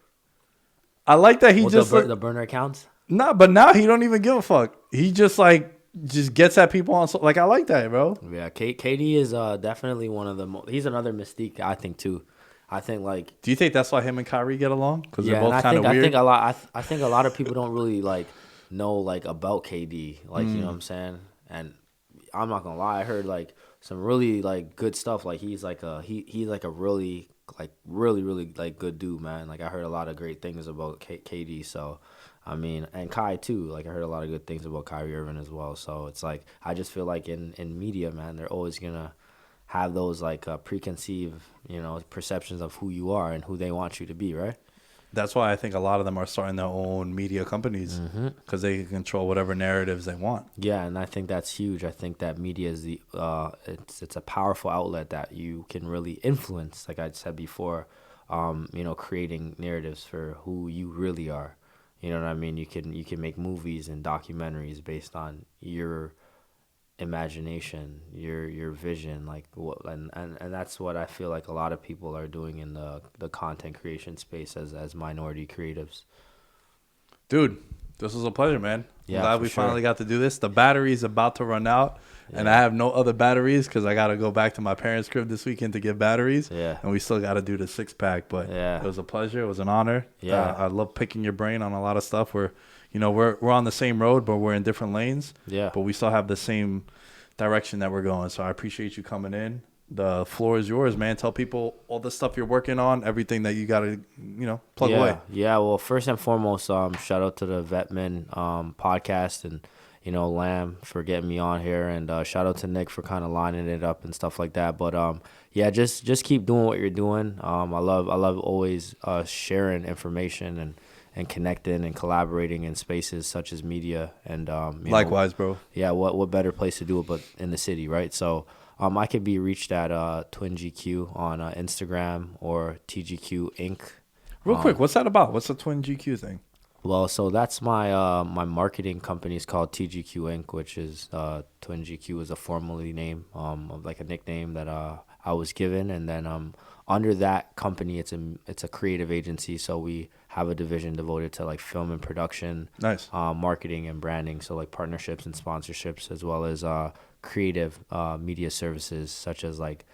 I like that he the burner accounts? Nah, but now he don't even give a fuck. He just gets at people on I like that, bro. Yeah, KD is definitely one of the he's another mystique, I think, too. I think like Do you think that's why him and Kyrie get along? Because they're yeah, and both kind of I weird. think a lot I think a lot of people don't really like know like about KD, like you know what I'm saying? And I'm not gonna lie, I heard like some really like good stuff. Like he's like a really really like good dude, man. Like I heard a lot of great things about KD. So I mean, and Kai too. Like I heard a lot of good things about Kyrie Irving as well. So it's like I just feel like in media, man, they're always gonna have those like preconceived, perceptions of who you are and who they want you to be, right? That's why I think a lot of them are starting their own media companies because they can control whatever narratives they want. Yeah, and I think that's huge. I think that media is it's a powerful outlet that you can really influence, like I said before, creating narratives for who you really are. You know what I mean? You can make movies and documentaries based on your imagination, your vision, like what, and that's what I feel like a lot of people are doing in the content creation space as minority creatives. Dude, this was a pleasure, man. I'm Yeah, glad for we finally sure. got to do this. The battery's about to run out, and I Yeah, have no other batteries because I got to go back to my parents' crib this weekend to get batteries, yeah, and we still got to do the 6-pack. But it yeah, was a pleasure. It was an honor. yeah, I love picking your brain on a lot of stuff. We're on the same road, but we're in different lanes. yeah. But we still have the same direction that we're going. So I appreciate you coming in. The floor is yours, man. Tell people all the stuff you're working on, everything that you got to, plug away. Yeah. Well, first and foremost, shout out to the Vetman podcast and Lamb for getting me on here, and shout out to Nick for kind of lining it up and stuff like that. But yeah, just keep doing what you're doing. I love always sharing information and connecting and collaborating in spaces such as media and Likewise, bro. yeah, what better place to do it but in the city, right? So I could be reached at TwinGQ on Instagram or TGQ Inc. Real quick, what's that about? What's the Twin GQ thing? Well, so that's my marketing company is called TGQ Inc., which is TwinGQ is a formally name, of like a nickname that I was given, and then under that company, it's a creative agency, so we have a division devoted to like film and production, Nice. marketing and branding, so like partnerships and sponsorships, as well as creative media services such as like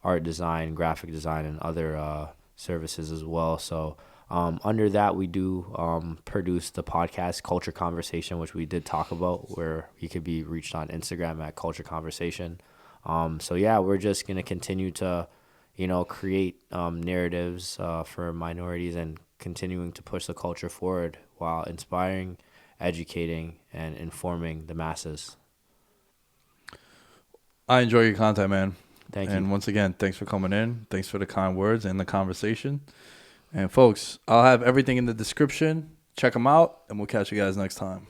art design, graphic design, and other services as well. So under that, we do produce the podcast Culture Conversation, which we did talk about, where you could be reached on Instagram at Culture Conversation. So yeah, we're just gonna continue to, create narratives for minorities and continuing to push the culture forward while inspiring, educating, and informing the masses. I enjoy your content, man. Thank you. And once again, thanks for coming in. Thanks for the kind words and the conversation. And folks, I'll have everything in the description. Check them out, and we'll catch you guys next time.